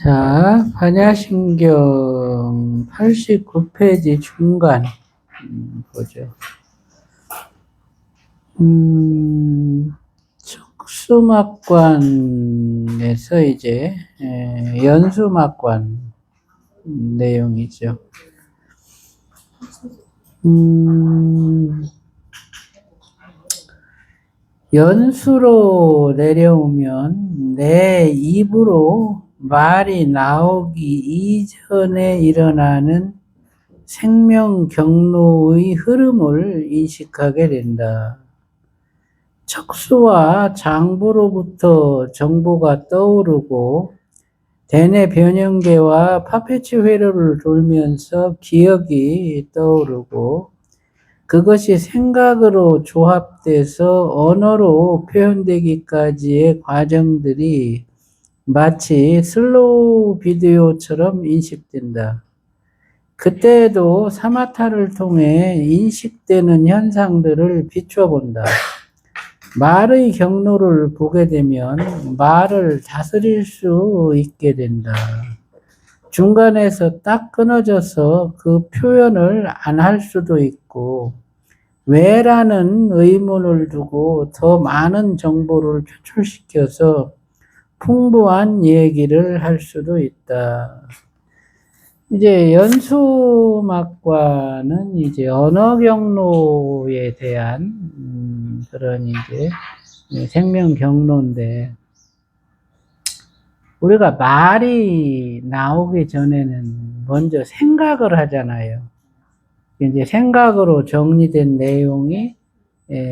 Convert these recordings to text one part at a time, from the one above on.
자, 반야신경 89페이지 중간 보죠. 척수막관에서 이제 연수막관 내용이죠. 연수로 내려오면 내 입으로 말이 나오기 이전에 일어나는 생명 경로의 흐름을 인식하게 된다. 척수와 장부로부터 정보가 떠오르고 대뇌 변형계와 파페치 회로를 돌면서 기억이 떠오르고 그것이 생각으로 조합돼서 언어로 표현되기까지의 과정들이 마치 슬로우 비디오처럼 인식된다. 그때에도 사마타를 통해 인식되는 현상들을 비춰본다. 말의 경로를 보게 되면 말을 다스릴 수 있게 된다. 중간에서 딱 끊어져서 그 표현을 안 할 수도 있고 왜라는 의문을 두고 더 많은 정보를 표출시켜서 풍부한 얘기를 할 수도 있다. 이제 연수막과는 이제 언어 경로에 대한 그런 이제 생명 경로인데 우리가 말이 나오기 전에는 먼저 생각을 하잖아요. 이제 생각으로 정리된 내용이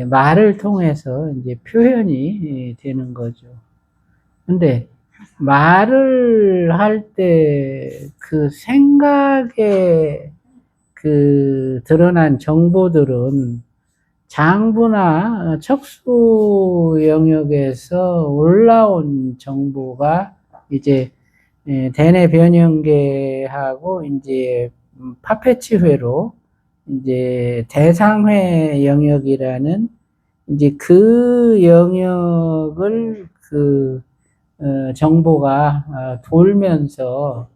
말을 통해서 이제 표현이 되는 거죠. 근데 말을 할 때 그 생각에 그 드러난 정보들은 장부나 척수 영역에서 올라온 정보가 이제 대뇌 변형계하고 이제 파페치 회로 이제 대상회 영역이라는 이제 그 영역을 정보가 돌면서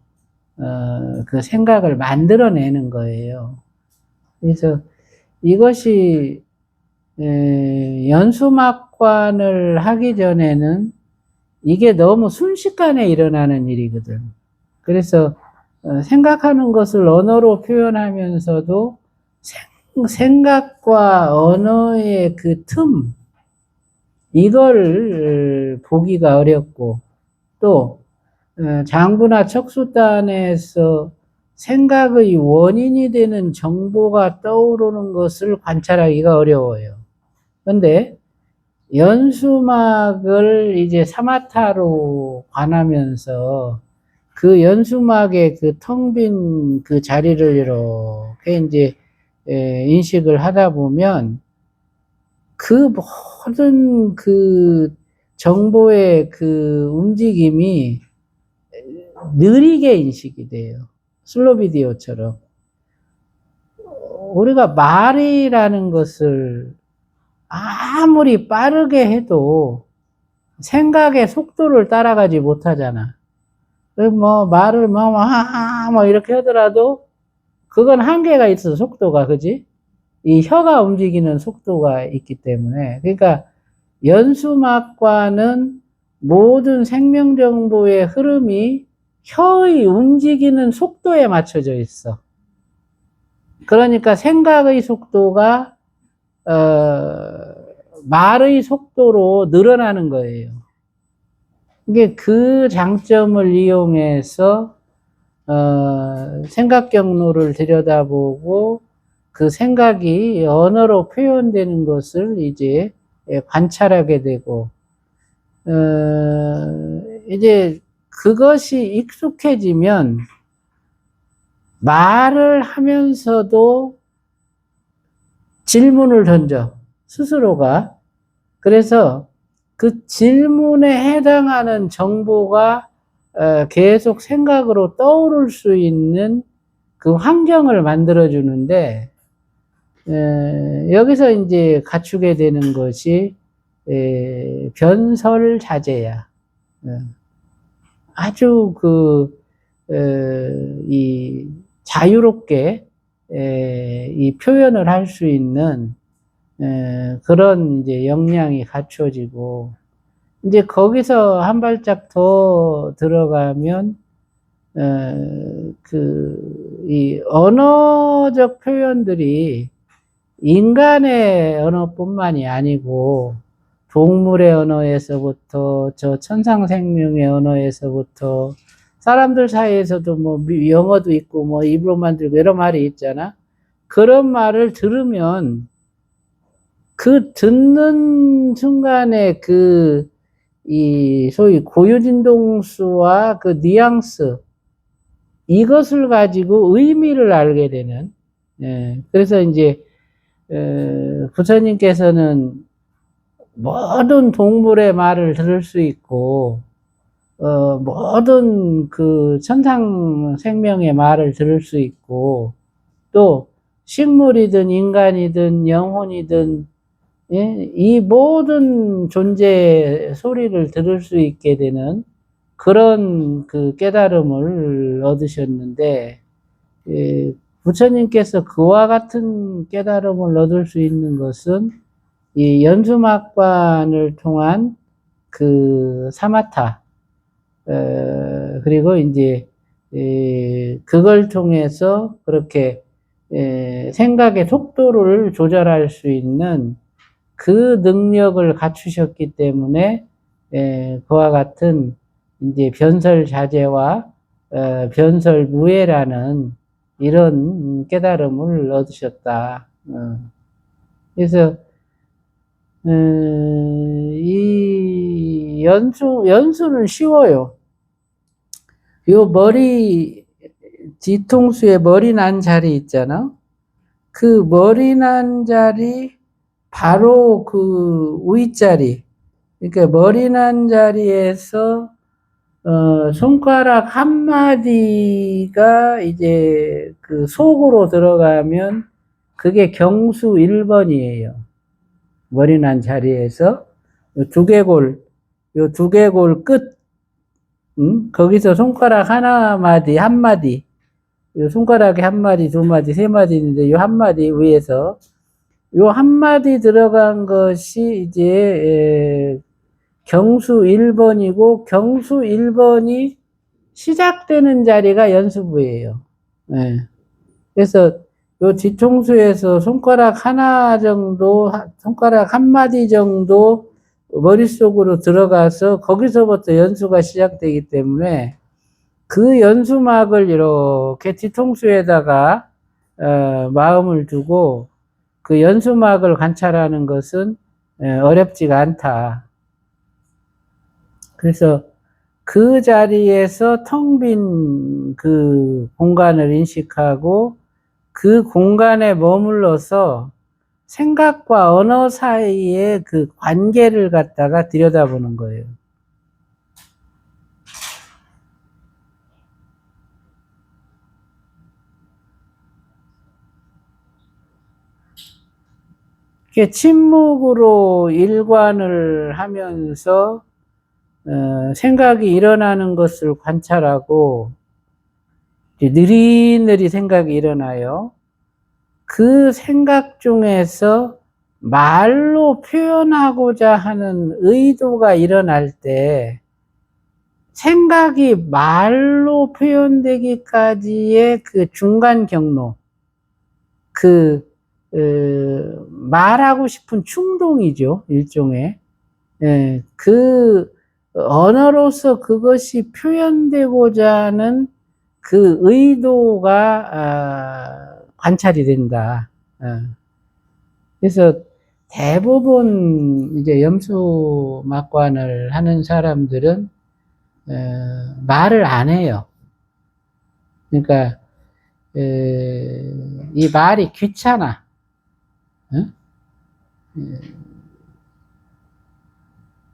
그 생각을 만들어내는 거예요. 그래서 이것이 연수막관을 하기 전에는 이게 너무 순식간에 일어나는 일이거든. 그래서 생각하는 것을 언어로 표현하면서도 생각과 언어의 그 틈, 이걸 보기가 어렵고 또 장부나 척수단에서 생각의 원인이 되는 정보가 떠오르는 것을 관찰하기가 어려워요. 그런데 연수막을 이제 사마타로 관하면서 그 연수막의 그 텅 빈 그 자리를 이렇게 이제 인식을 하다 보면 그 모든 그 정보의 그 움직임이 느리게 인식이 돼요. 슬로우 비디오처럼. 우리가 말이라는 것을 아무리 빠르게 해도 생각의 속도를 따라가지 못하잖아. 뭐 말을 뭐 이렇게 하더라도 그건 한계가 있어, 속도가. 그지? 이 혀가 움직이는 속도가 있기 때문에. 그러니까 연수막과는 모든 생명 정보의 흐름이 혀의 움직이는 속도에 맞춰져 있어. 그러니까 생각의 속도가 말의 속도로 늘어나는 거예요. 이게 그 장점을 이용해서 생각 경로를 들여다보고 그 생각이 언어로 표현되는 것을 이제 관찰하게 되고 이제 그것이 익숙해지면 말을 하면서도 질문을 던져, 스스로가. 그래서 그 질문에 해당하는 정보가 계속 생각으로 떠오를 수 있는 그 환경을 만들어주는데 여기서 이제 갖추게 되는 것이 변설자제야. 아주 이 자유롭게 이 표현을 할 수 있는 그런 이제 역량이 갖춰지고, 이제 거기서 한 발짝 더 들어가면 이 언어적 표현들이 인간의 언어뿐만이 아니고 동물의 언어에서부터 저 천상생명의 언어에서부터 사람들 사이에서도 뭐 영어도 있고 뭐 입으로 만들고 여러 말이 있잖아. 그런 말을 들으면 그 듣는 순간에 이 소위 고유진동수와 그 뉘앙스, 이것을 가지고 의미를 알게 되는, 그래서 이제 부처님께서는 모든 동물의 말을 들을 수 있고 모든 그 천상 생명의 말을 들을 수 있고, 또 식물이든 인간이든 영혼이든 이 모든 존재의 소리를 들을 수 있게 되는 그런 그 깨달음을 얻으셨는데, 부처님께서 그와 같은 깨달음을 얻을 수 있는 것은 이 연수막관을 통한 그 사마타, 그리고 이제 그걸 통해서 그렇게 생각의 속도를 조절할 수 있는 그 능력을 갖추셨기 때문에 그와 같은 이제 변설자제와 변설무예라는 이런 깨달음을 얻으셨다. 그래서 이 연수는 쉬워요. 요 뒤통수에 머리 난 자리 있잖아. 그 머리 난 자리 바로 그 윗자리, 그러니까 머리 난 자리에서 손가락 한 마디가 이제 그 속으로 들어가면 그게 경수 1번이에요. 머리 난 자리에서 요 두개골 끝, 거기서 손가락 한 마디, 요 손가락에 한 마디, 두 마디, 세 마디 있는데 요 한 마디 위에서 요 한 마디 들어간 것이 이제 경수 1번이고, 경수 1번이 시작되는 자리가 연수부예요. 그래서 요 뒤통수에서 손가락 하나 정도, 손가락 한 마디 정도 머릿속으로 들어가서 거기서부터 연수가 시작되기 때문에 그 연수막을 이렇게 뒤통수에다가 마음을 두고 그 연수막을 관찰하는 것은 어렵지가 않다. 그래서 그 자리에서 텅 빈 그 공간을 인식하고 그 공간에 머물러서 생각과 언어 사이의 그 관계를 갖다가 들여다보는 거예요. 이렇게 침묵으로 일관을 하면서 생각이 일어나는 것을 관찰하고, 느릿느릿 생각이 일어나요. 그 생각 중에서 말로 표현하고자 하는 의도가 일어날 때 생각이 말로 표현되기까지의 그 중간 경로, 말하고 싶은 충동이죠, 일종의. 그 언어로서 그것이 표현되고자 하는 그 의도가 관찰이 된다. 그래서 대부분 이제 염수막관을 하는 사람들은 말을 안 해요. 그러니까 이 말이 귀찮아.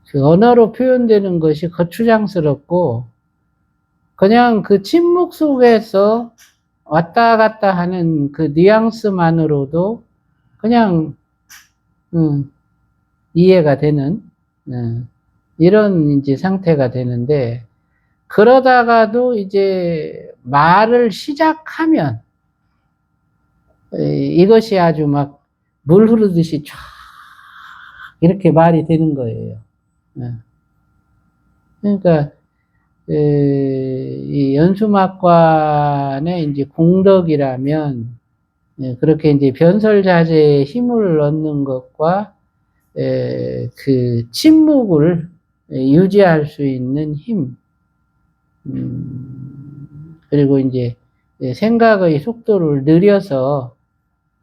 그 언어로 표현되는 것이 거추장스럽고, 그냥 그 침묵 속에서 왔다 갔다 하는 그 뉘앙스만으로도 그냥 이해가 되는 이런 이제 상태가 되는데, 그러다가도 이제 말을 시작하면 이것이 아주 막 물 흐르듯이 쫙 이렇게 말이 되는 거예요. 그러니까 이 연수막관의 이제 공덕이라면, 그렇게 이제 변설자재에 힘을 얻는 것과 그 침묵을 유지할 수 있는 힘, 그리고 이제 생각의 속도를 느려서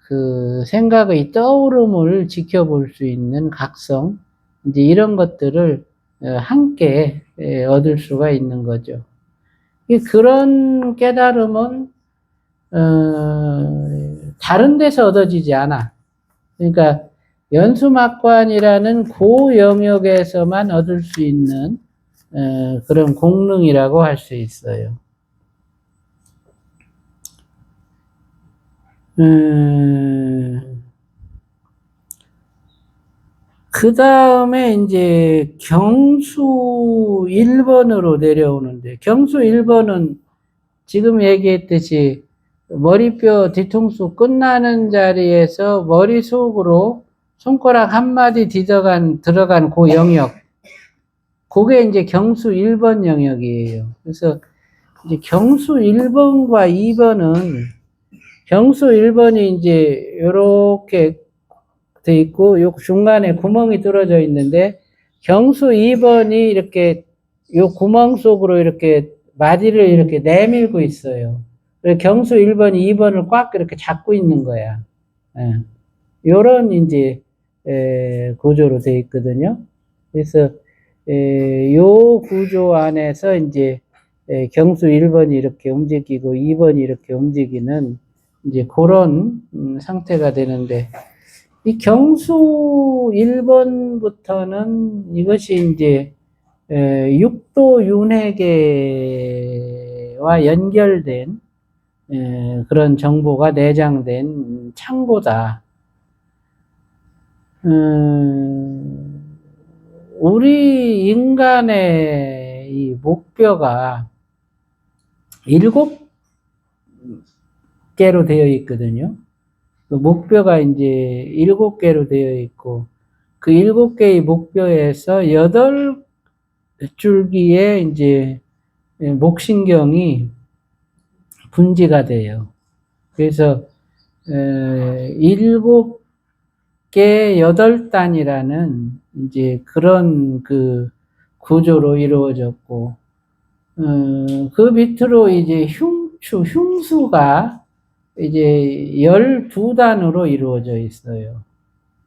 그 생각의 떠오름을 지켜볼 수 있는 각성, 이제 이런 것들을 함께 얻을 수가 있는 거죠. 그런 깨달음은 다른 데서 얻어지지 않아. 그러니까 연수막관이라는 그 영역에서만 얻을 수 있는 그런 공능이라고 할 수 있어요. 그 다음에 이제 경수 1번으로 내려오는데, 경수 1번은 지금 얘기했듯이 머리뼈 뒤통수 끝나는 자리에서 머릿속으로 손가락 한마디 들어간 그 영역, 그게 이제 경수 1번 영역이에요. 그래서 이제 경수 1번과 2번은, 경수 1번이 이제 요렇게 돼 있고 요 중간에 구멍이 뚫어져 있는데, 경수 2번이 이렇게 요 구멍 속으로 이렇게 마디를 이렇게 내밀고 있어요. 그래서 경수 1번이 2번을 꽉 이렇게 잡고 있는 거야. 요런 이제 구조로 돼 있거든요. 그래서 요 구조 안에서 이제 경수 1번이 이렇게 움직이고 2번이 이렇게 움직이는 이제 그런 상태가 되는데, 이 경수 1번부터는 이것이 이제 육도 윤회계와 연결된 그런 정보가 내장된 창고다. 우리 인간의 이 목뼈가 7개로 되어 있거든요. 그 목뼈가 이제 7개로 되어 있고, 그 7개의 목뼈에서 8줄기의 이제 목신경이 분지가 돼요. 그래서 7개 8단이라는 이제 그런 그 구조로 이루어졌고, 그 밑으로 이제 흉수가 이제 12단으로 이루어져 있어요.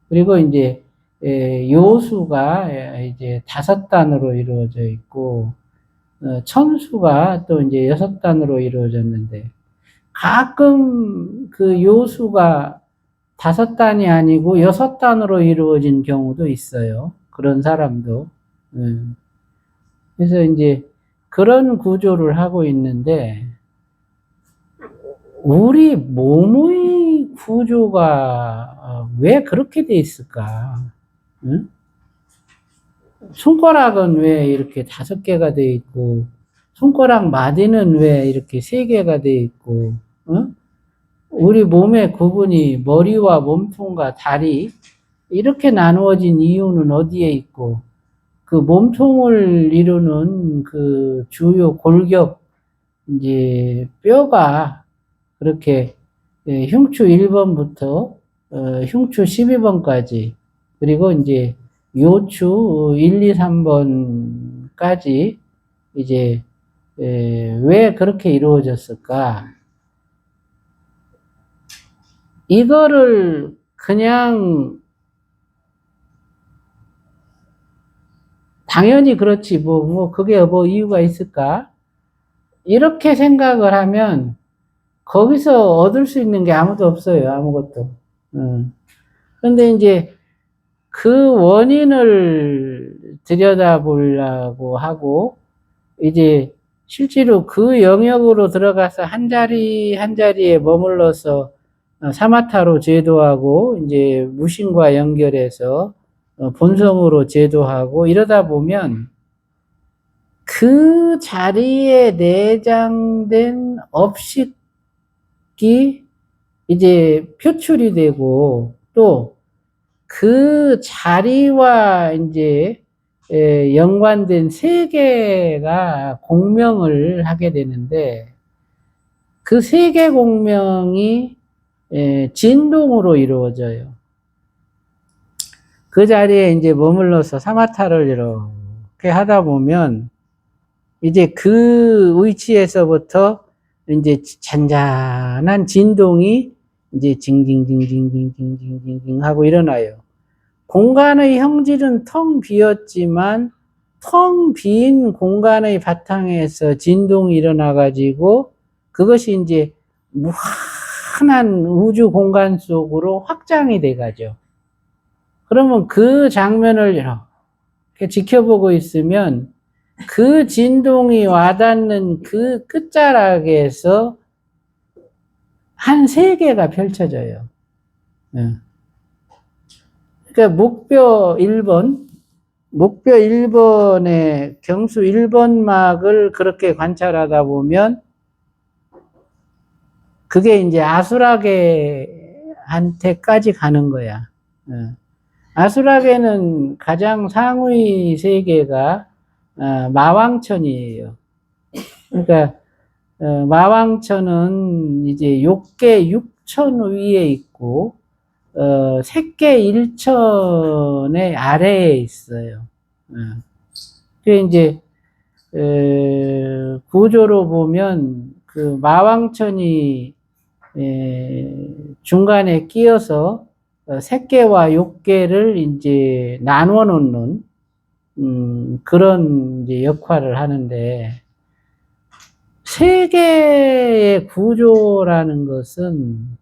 그리고 이제 요수가 이제 5단으로 이루어져 있고, 천수가 또 이제 6단으로 이루어졌는데, 가끔 그 요수가 5단이 아니고 6단으로 이루어진 경우도 있어요. 그런 사람도. 그래서 이제 그런 구조를 하고 있는데, 우리 몸의 구조가 왜 그렇게 돼 있을까? 응? 손가락은 왜 이렇게 5개가 돼 있고, 손가락 마디는 왜 이렇게 3개가 돼 있고, 응? 우리 몸의 구분이 머리와 몸통과 다리 이렇게 나누어진 이유는 어디에 있고, 그 몸통을 이루는 그 주요 골격 이제 뼈가 그렇게 흉추 1번부터 흉추 12번까지, 그리고 이제 요추 1, 2, 3번까지 이제 왜 그렇게 이루어졌을까? 이거를 그냥 당연히 그렇지 뭐 그게 뭐 이유가 있을까? 이렇게 생각을 하면 거기서 얻을 수 있는 게 아무도 없어요. 아무것도. 그런데 이제 그 원인을 들여다보려고 하고, 이제 실제로 그 영역으로 들어가서 한 자리 한 자리에 머물러서 사마타로 제도하고 이제 무신과 연결해서 본성으로 제도하고 이러다 보면 그 자리에 내장된 업식이 이제 표출이 되고 또 그 자리와 이제 연관된 세계가 공명을 하게 되는데 그 세계 공명이 진동으로 이루어져요. 그 자리에 이제 머물러서 사마타를 이렇게 하다 보면 이제 그 위치에서부터 이제 잔잔한 진동이 이제 징징징징징징징징 하고 일어나요. 공간의 형질은 텅 비었지만 텅 빈 공간의 바탕에서 진동이 일어나가지고 그것이 이제 무한한 우주 공간 속으로 확장이 돼가죠. 그러면 그 장면을 이렇게 지켜보고 있으면 그 진동이 와닿는 그 끝자락에서 한 세계가 펼쳐져요. 그러니까 목표 1번의 경수 1번막을 그렇게 관찰하다 보면 그게 이제 아수라계한테까지 가는 거야. 아수라계는 가장 상위 세계가 마왕천이에요. 그러니까 마왕천은 이제 욕계 6천 위에 있고 색계 1천의 아래에 있어요. 그게 이제 구조로 보면 그 마왕천이 중간에 끼어서 색계와 욕계를 이제 나눠 놓는 그런 이제 역할을 하는데 세계의 구조라는 것은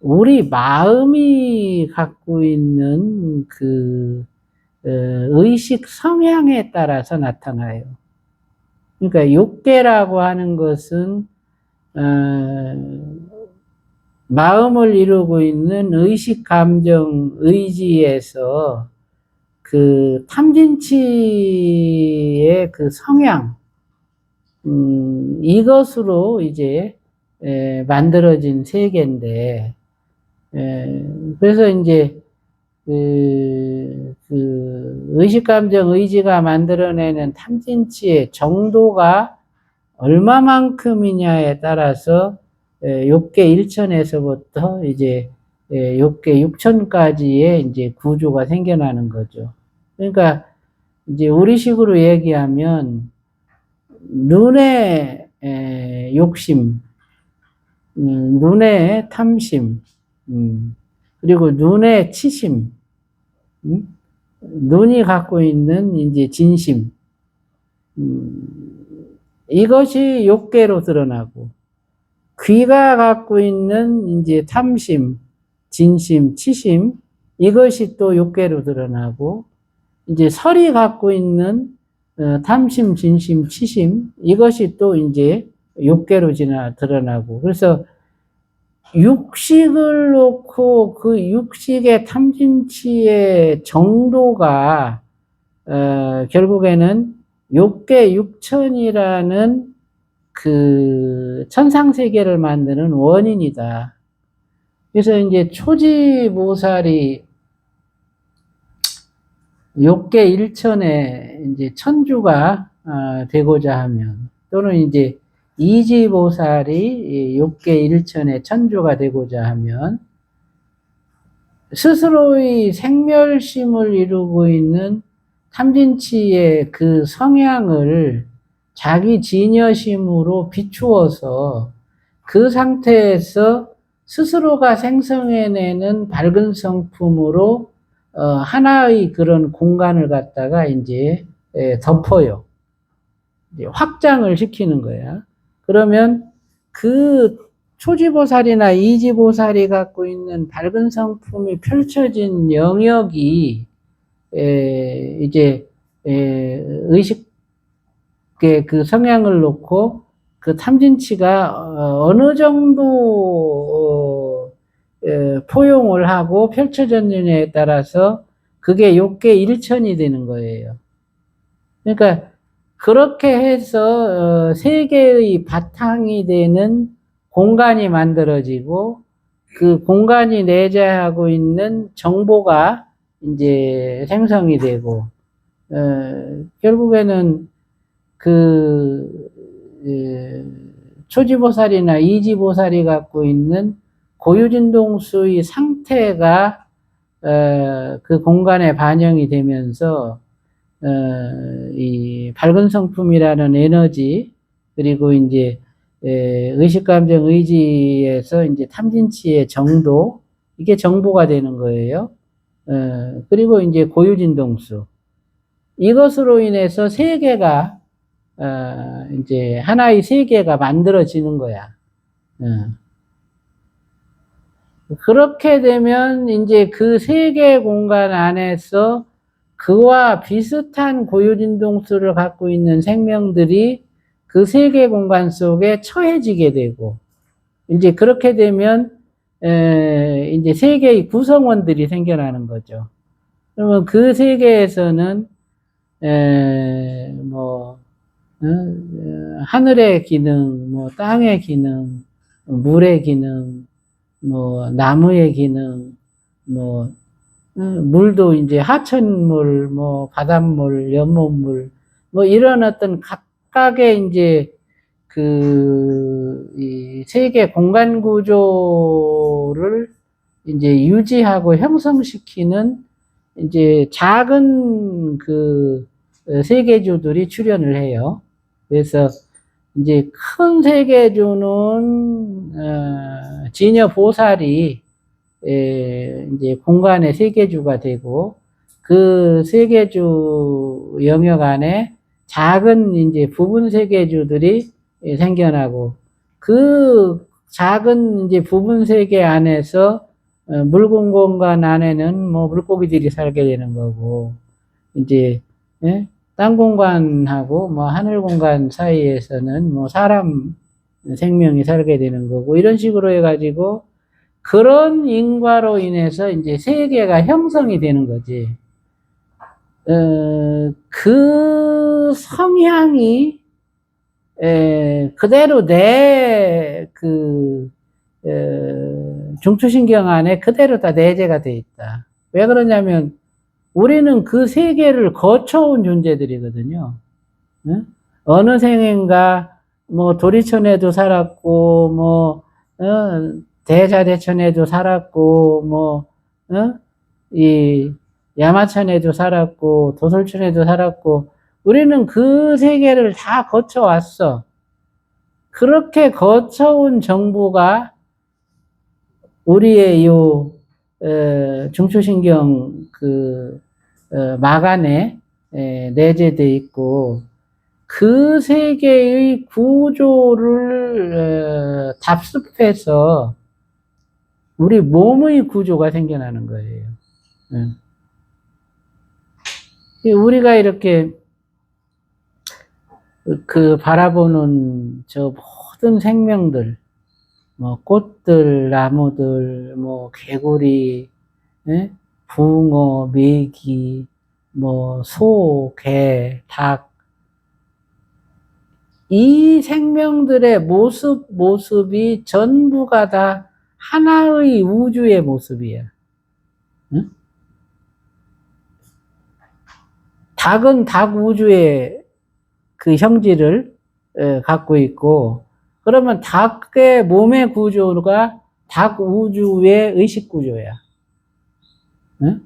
우리 마음이 갖고 있는 그 의식 성향에 따라서 나타나요. 그러니까 욕계라고 하는 것은 마음을 이루고 있는 의식, 감정, 의지에서 그 탐진치의 그 성향, 이것으로 이제 만들어진 세계인데, 그래서 이제 그 의식, 감정, 의지가 만들어내는 탐진치의 정도가 얼마만큼이냐에 따라서 욕계 1천에서부터 이제 욕계 6천까지의 이제 구조가 생겨나는 거죠. 그러니까 이제 우리식으로 얘기하면 눈의 욕심, 눈의 탐심, 그리고 눈의 치심, 눈이 갖고 있는 이제 진심, 이것이 욕계로 드러나고, 귀가 갖고 있는 이제 탐심, 진심, 치심, 이것이 또 욕계로 드러나고, 이제 설이 갖고 있는 탐심, 진심, 치심, 이것이 또 이제 욕계로 드러나고, 그래서 육식을 놓고 그 육식의 탐진치의 정도가 결국에는 욕계 육천이라는 그 천상세계를 만드는 원인이다. 그래서 이제 초지보살이 욕계 일천에 이제 천주가 되고자 하면, 또는 이제 이지보살이 욕계 일천의 천주가 되고자 하면 스스로의 생멸심을 이루고 있는 탐진치의 그 성향을 자기 진여심으로 비추어서 그 상태에서 스스로가 생성해내는 밝은 성품으로 하나의 그런 공간을 갖다가 이제 덮어요. 이제 확장을 시키는 거야. 그러면 그 초지보살이나 이지보살이 갖고 있는 밝은 성품이 펼쳐진 영역이 이제 의식의 그 성향을 놓고 그 탐진치가 어느 정도 포용을 하고 펼쳐졌느냐에 따라서 그게 욕계 일천이 되는 거예요. 그러니까 그렇게 해서 세계의 바탕이 되는 공간이 만들어지고 그 공간이 내재하고 있는 정보가 이제 생성이 되고 결국에는 그 초지보살이나 이지보살이 갖고 있는 고유진동수의 상태가 그 공간에 반영이 되면서 이 밝은 성품이라는 에너지 그리고 이제 의식, 감정, 의지에서 이제 탐진치의 정도 이게 정보가 되는 거예요. 그리고 이제 고유진동수 이것으로 인해서 세계가 이제 하나의 세계가 만들어지는 거야. 그렇게 되면 이제 그 세계 공간 안에서 그와 비슷한 고유진동수를 갖고 있는 생명들이 그 세계 공간 속에 처해지게 되고 이제 그렇게 되면 이제 세계의 구성원들이 생겨나는 거죠. 그러면 그 세계에서는 뭐 하늘의 기능, 뭐 땅의 기능, 물의 기능, 뭐 나무의 기능, 뭐 물도 이제 하천물, 뭐 바닷물, 연못물, 뭐 이런 어떤 각각의 이제 이 세계 공간 구조를 이제 유지하고 형성시키는 이제 작은 그 세계주들이 출현을 해요. 그래서 이제 큰 세계주는 진여 보살이 이제 공간의 세계주가 되고 그 세계주 영역 안에 작은 이제 부분 세계주들이 생겨나고 그 작은 이제 부분 세계 안에서 물 공간 안에는 뭐 물고기들이 살게 되는 거고 이제 땅 공간하고 뭐 하늘 공간 사이에서는 뭐 사람 생명이 살게 되는 거고 이런 식으로 해가지고 그런 인과로 인해서 이제 세계가 형성이 되는 거지. 그 성향이 그대로 내 중추신경 안에 그대로 다 내재가 돼 있다. 왜 그러냐면 우리는 그 세계를 거쳐온 존재들이거든요. 어느 생인가 뭐 도리천에도 살았고 뭐 대자대천에도 살았고 뭐 이 야마천에도 살았고 도솔천에도 살았고 우리는 그 세계를 다 거쳐왔어. 그렇게 거쳐온 정보가 우리의 요 중추신경 마간에 내재되어 있고 그 세계의 구조를 답습해서 우리 몸의 구조가 생겨나는 거예요. 우리가 이렇게 바라보는 저 모든 생명들, 뭐 꽃들, 나무들, 뭐 개구리, 붕어, 메기, 뭐 소, 개, 닭, 이 생명들의 모습이 전부가 다 하나의 우주의 모습이야. 응? 닭은 닭 우주의 그 형질을 갖고 있고, 그러면 닭의 몸의 구조가 닭 우주의 의식 구조야. 응?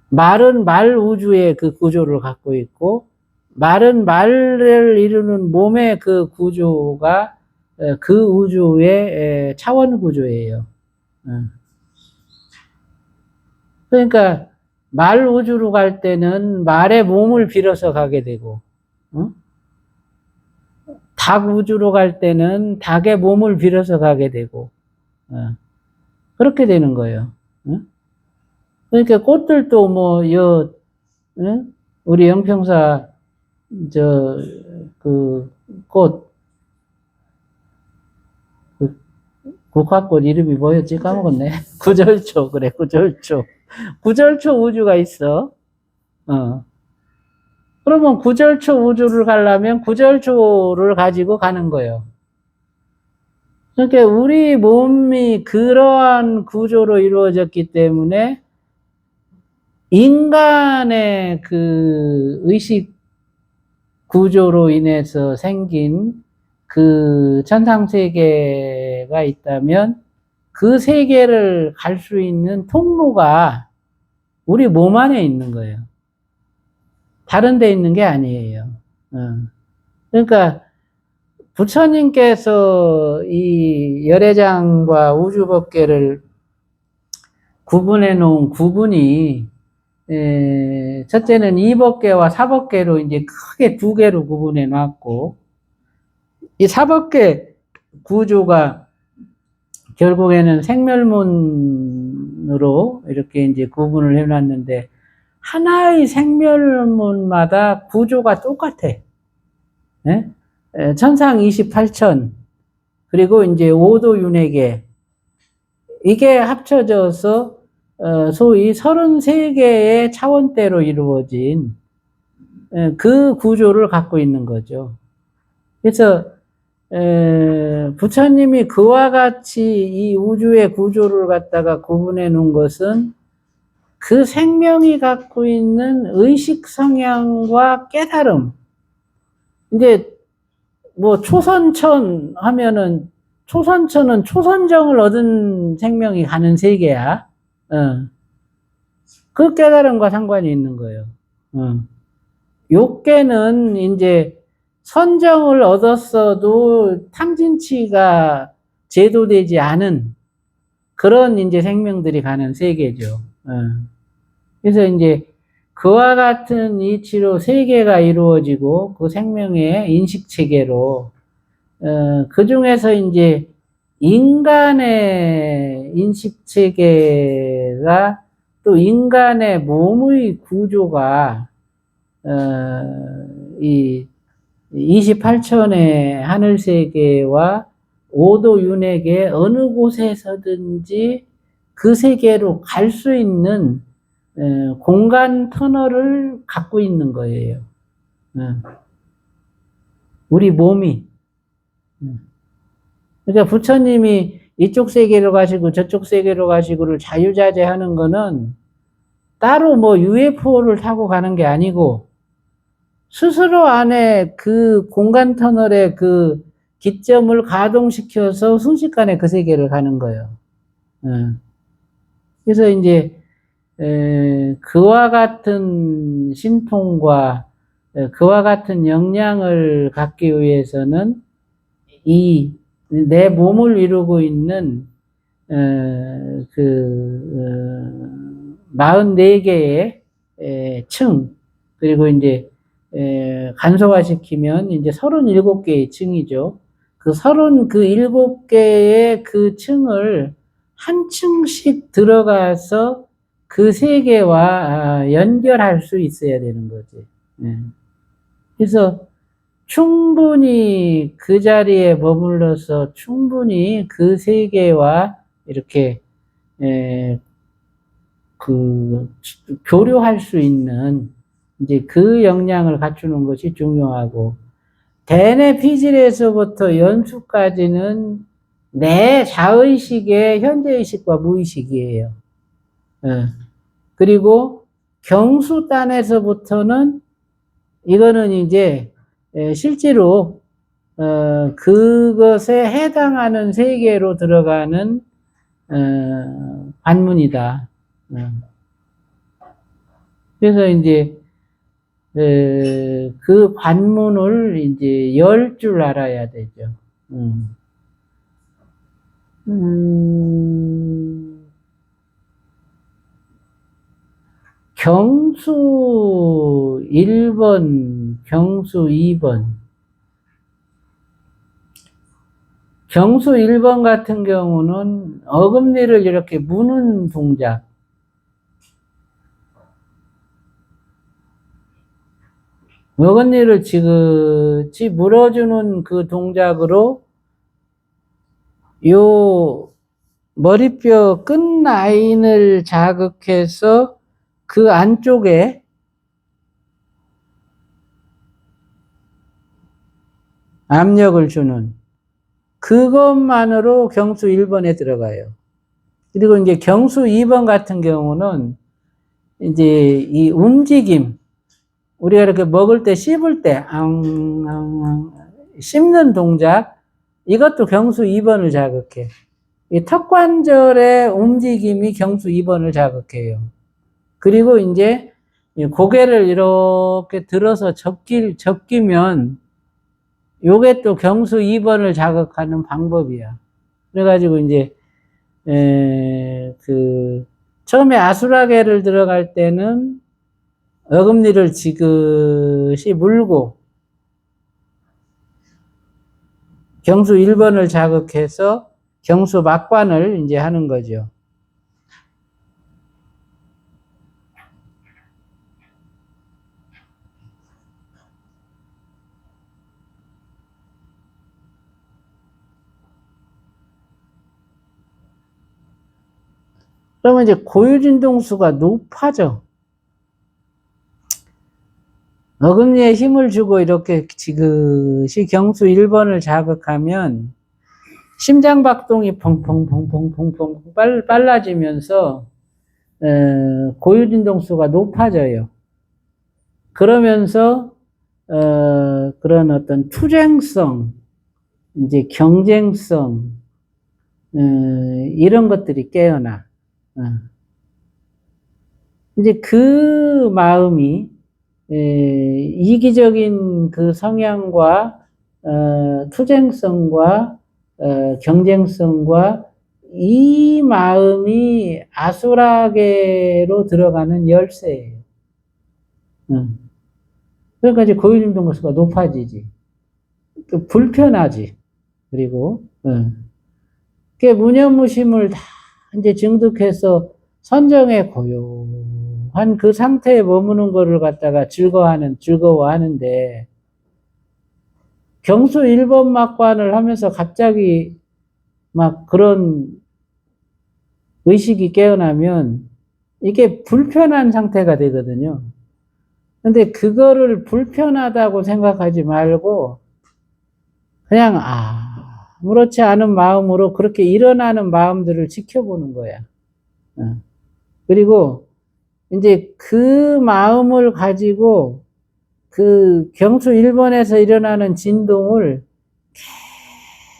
말은 말 우주의 그 구조를 갖고 있고, 말은 말을 이루는 몸의 그 구조가 그 우주의 차원 구조예요. 그러니까 말 우주로 갈 때는 말의 몸을 빌어서 가게 되고, 닭 우주로 갈 때는 닭의 몸을 빌어서 가게 되고, 그렇게 되는 거예요. 그러니까 꽃들도 뭐, 우리 영평사, 꽃, 국화꽃 이름이 뭐였지? 까먹었네. 구절초, 그래, 구절초. 구절초 우주가 있어. 어. 그러면 구절초 우주를 가려면 구절초를 가지고 가는 거예요. 그러니까 우리 몸이 그러한 구조로 이루어졌기 때문에 인간의 그 의식 구조로 인해서 생긴 그 천상세계가 있다면 그 세계를 갈 수 있는 통로가 우리 몸 안에 있는 거예요. 다른 데 있는 게 아니에요. 그러니까 부처님께서 이 열애장과 우주법계를 구분해 놓은 구분이 첫째는 이법계와 사법계로 이제 크게 두 개로 구분해 놨고, 이 사법계 구조가 결국에는 생멸문으로 이렇게 이제 구분을 해 놨는데, 하나의 생멸문마다 구조가 똑같아. 네? 천상 28천, 그리고 이제 오도 윤회계, 이게 합쳐져서 소위 33개의 차원대로 이루어진 그 구조를 갖고 있는 거죠. 그래서 부처님이 그와 같이 이 우주의 구조를 갖다가 구분해 놓은 것은 그 생명이 갖고 있는 의식 성향과 깨달음. 이제 뭐 초선천 하면은 초선천은 초선정을 얻은 생명이 가는 세계야. 그 깨달음과 상관이 있는 거예요. 욕계는 이제 선정을 얻었어도 탐진치가 제도되지 않은 그런 이제 생명들이 가는 세계죠. 그래서 이제 그와 같은 이치로 세계가 이루어지고 그 생명의 인식 체계로 그 중에서 이제 인간의 인식 체계가 또 인간의 몸의 구조가 이 28천의 하늘 세계와 오도 윤회계 어느 곳에서든지 그 세계로 갈 수 있는 공간 터널을 갖고 있는 거예요. 우리 몸이. 그러니까 부처님이 이쪽 세계로 가시고 저쪽 세계로 가시고를 자유자재하는 거는 따로 뭐 UFO를 타고 가는 게 아니고 스스로 안에 그 공간 터널의 그 기점을 가동시켜서 순식간에 그 세계를 가는 거예요. 그래서 이제 그와 같은 신통과 그와 같은 역량을 갖기 위해서는 이 내 몸을 이루고 있는 그 44개의 층, 그리고 이제 간소화시키면 이제 37개의 층이죠. 그 37개의 그 층을 한 층씩 들어가서 그 세계와 연결할 수 있어야 되는 거지. 그래서 충분히 그 자리에 머물러서 충분히 그 세계와 이렇게 그 교류할 수 있는 이제 그 역량을 갖추는 것이 중요하고, 대뇌 피질에서부터 연수까지는 내 자의식의 현재의식과 무의식이에요. 그리고 경수단에서부터는 이거는 이제 실제로 그것에 해당하는 세계로 들어가는 관문이다. 그래서 이제 그 관문을 이제 열 줄 알아야 되죠. 경수 1번, 경수 2번. 경수 1번 같은 경우는 어금니를 이렇게 무는 동작. 어금니를 지그치 물어주는 그 동작으로 요 머리뼈 끝 라인을 자극해서 그 안쪽에 압력을 주는 그것만으로 경수 1번에 들어가요. 그리고 이제 경수 2번 같은 경우는 이제 이 움직임, 우리가 이렇게 먹을 때 씹을 때 씹는 동작, 이것도 경수 2번을 자극해. 이 턱관절의 움직임이 경수 2번을 자극해요. 그리고 이제 고개를 이렇게 들어서 접기면 요게 또 경수 2번을 자극하는 방법이야. 그래가지고 이제 처음에 아수라계를 들어갈 때는 어금니를 지그시 물고 경수 1번을 자극해서 경수 막관을 이제 하는 거죠. 그러면 이제 고유진동수가 높아져. 어금니에 힘을 주고 이렇게 지그시 경수 1번을 자극하면 심장박동이 펑펑펑펑펑펑 빨라지면서 고유진동수가 높아져요. 그러면서 그런 어떤 투쟁성, 이제 경쟁성, 이런 것들이 깨어나. 이제 그 마음이 이기적인 그 성향과 투쟁성과 경쟁성과 이 마음이 아수라계로 들어가는 열쇠예요. 그러니까 이제 고유진동수가 높아지지. 또 불편하지. 그리고 그 무념무심을 다 이제 증득해서 선정에 고요한 그 상태에 머무는 거를 갖다가 즐거워하는데 경수 1번 막관을 하면서 갑자기 막 그런 의식이 깨어나면 이게 불편한 상태가 되거든요. 근데 그거를 불편하다고 생각하지 말고 그냥 아무렇지 않은 마음으로 그렇게 일어나는 마음들을 지켜보는 거야. 그리고 이제 그 마음을 가지고 그 경수 1번에서 일어나는 진동을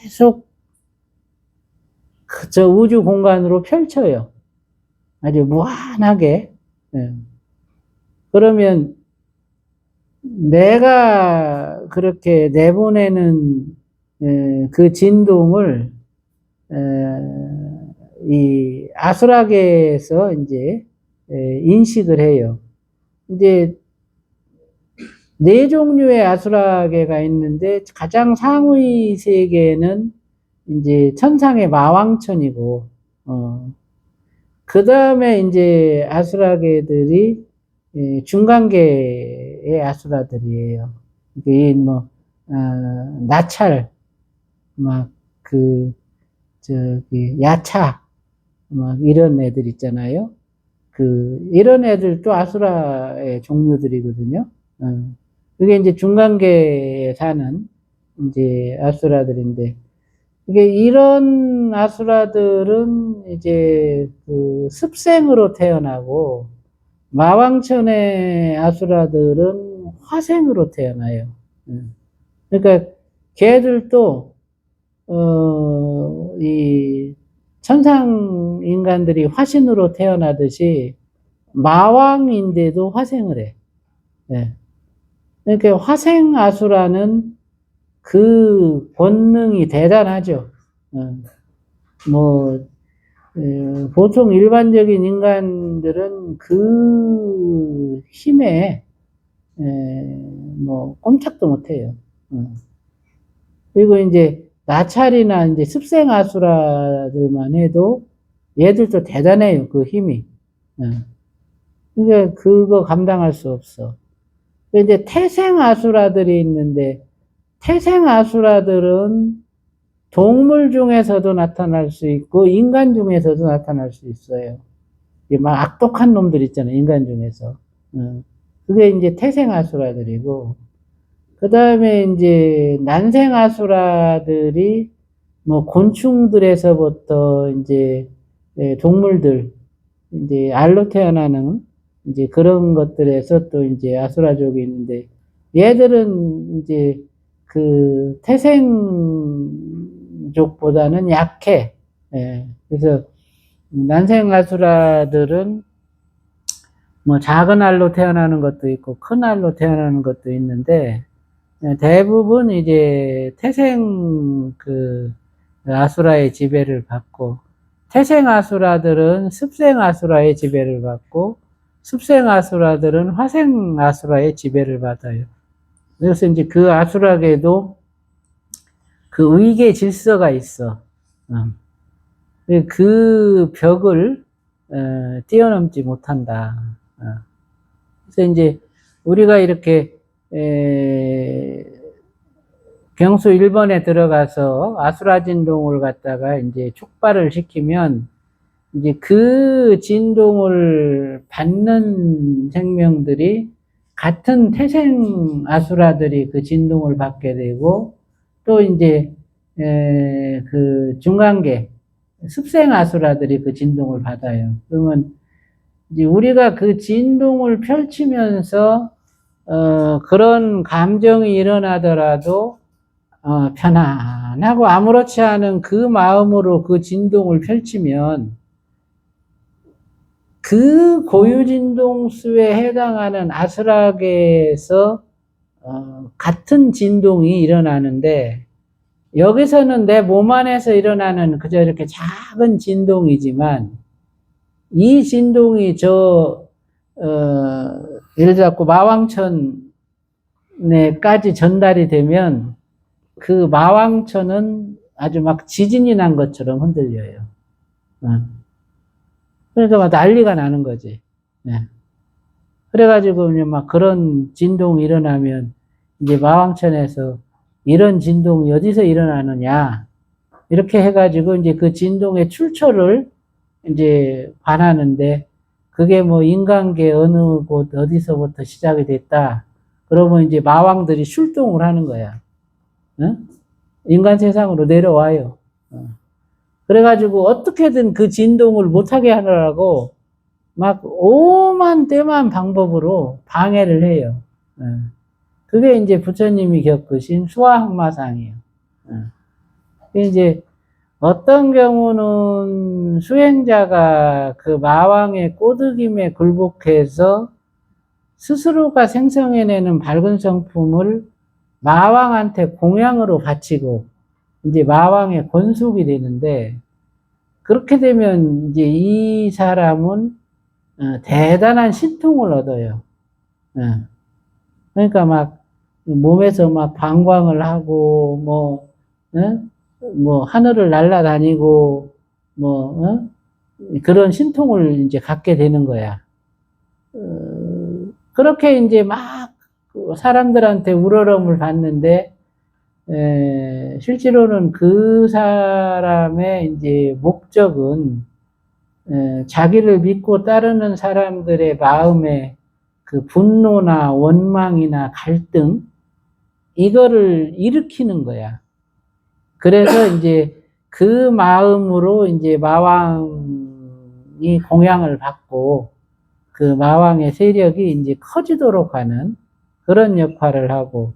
계속 저 우주 공간으로 펼쳐요. 아주 무한하게. 그러면 내가 그렇게 내보내는 그 진동을 이 아수라계에서 이제 인식을 해요. 이제 네 종류의 아수라계가 있는데 가장 상위 세계는 이제 천상의 마왕천이고, 그 다음에 이제 아수라계들이 중간계의 아수라들이에요. 이게 뭐 나찰, 야차, 이런 애들 있잖아요. 이런 애들도 아수라의 종류들이거든요. 그게 이제 중간계에 사는 이제 아수라들인데, 이게 이런 아수라들은 이제 그 습생으로 태어나고, 마왕천의 아수라들은 화생으로 태어나요. 그러니까 걔들도 이 천상 인간들이 화신으로 태어나듯이 마왕인데도 화생을 해. 그러니까 화생 아수라는 그 본능이 대단하죠. 보통 일반적인 인간들은 그 힘에 꼼짝도 못해요. 그리고 이제 나찰이나 이제 습생 아수라들만 해도 얘들도 대단해요. 그 힘이. 그러니까 그거 감당할 수 없어. 이제 태생 아수라들이 있는데 태생 아수라들은 동물 중에서도 나타날 수 있고 인간 중에서도 나타날 수 있어요. 막 악독한 놈들 있잖아요, 인간 중에서. 그게 이제 태생아수라들이고, 그 다음에 이제 난생아수라들이 뭐 곤충들에서부터 이제 동물들, 이제 알로 태어나는 이제 그런 것들에서 또 이제 아수라족이 있는데, 얘들은 이제 그 태생족보다는 약해. 예. 그래서 난생아수라들은 뭐 작은 알로 태어나는 것도 있고 큰 알로 태어나는 것도 있는데, 대부분 이제 태생 그 아수라의 지배를 받고, 태생 아수라들은 습생 아수라의 지배를 받고, 습생 아수라들은 화생 아수라의 지배를 받아요. 그래서 이제 그 아수라계도 그 의계 질서가 있어. 그 벽을 뛰어넘지 못한다. 그래서 이제 우리가 이렇게 경수 1번에 들어가서 아수라 진동을 갖다가 이제 촉발을 시키면 이제 그 진동을 받는 생명들이 같은 태생 아수라들이 그 진동을 받게 되고, 또 이제 그 중간계 습생 아수라들이 그 진동을 받아요. 그러면 이제 우리가 그 진동을 펼치면서 그런 감정이 일어나더라도 편안하고 아무렇지 않은 그 마음으로 그 진동을 펼치면 그 고유진동수에 해당하는 아수라계에서 같은 진동이 일어나는데, 여기서는 내 몸 안에서 일어나는 그저 이렇게 작은 진동이지만, 이 진동이 예를 잡고 마왕천에까지 전달이 되면 그 마왕천은 아주 막 지진이 난 것처럼 흔들려요. 그러니까 막 난리가 나는 거지. 그래가지고 막 그런 진동이 일어나면 이제 마왕천에서 이런 진동이 어디서 일어나느냐, 이렇게 해가지고 이제 그 진동의 출처를 이제 관하는데, 그게 뭐 인간계 어느 곳 어디서부터 시작이 됐다 그러면 이제 마왕들이 출동을 하는 거야. 인간 세상으로 내려와요. 그래가지고 어떻게든 그 진동을 못하게 하느라고 막 오만 때만 방법으로 방해를 해요. 그게 이제 부처님이 겪으신 수화항마상이에요. 이제 어떤 경우는 수행자가 그 마왕의 꼬드김에 굴복해서 스스로가 생성해내는 밝은 성품을 마왕한테 공양으로 바치고 이제 마왕의 권속이 되는데, 그렇게 되면 이제 이 사람은 대단한 신통을 얻어요. 그러니까 막 몸에서 막 방광을 하고 뭐 하늘을 날아다니고 그런 신통을 이제 갖게 되는 거야. 그렇게 이제 막 사람들한테 우러럼을 받는데, 실제로는 그 사람의 이제 목적은 자기를 믿고 따르는 사람들의 마음에 그 분노나 원망이나 갈등, 이거를 일으키는 거야. 그래서 이제 그 마음으로 이제 마왕이 공양을 받고 그 마왕의 세력이 이제 커지도록 하는 그런 역할을 하고,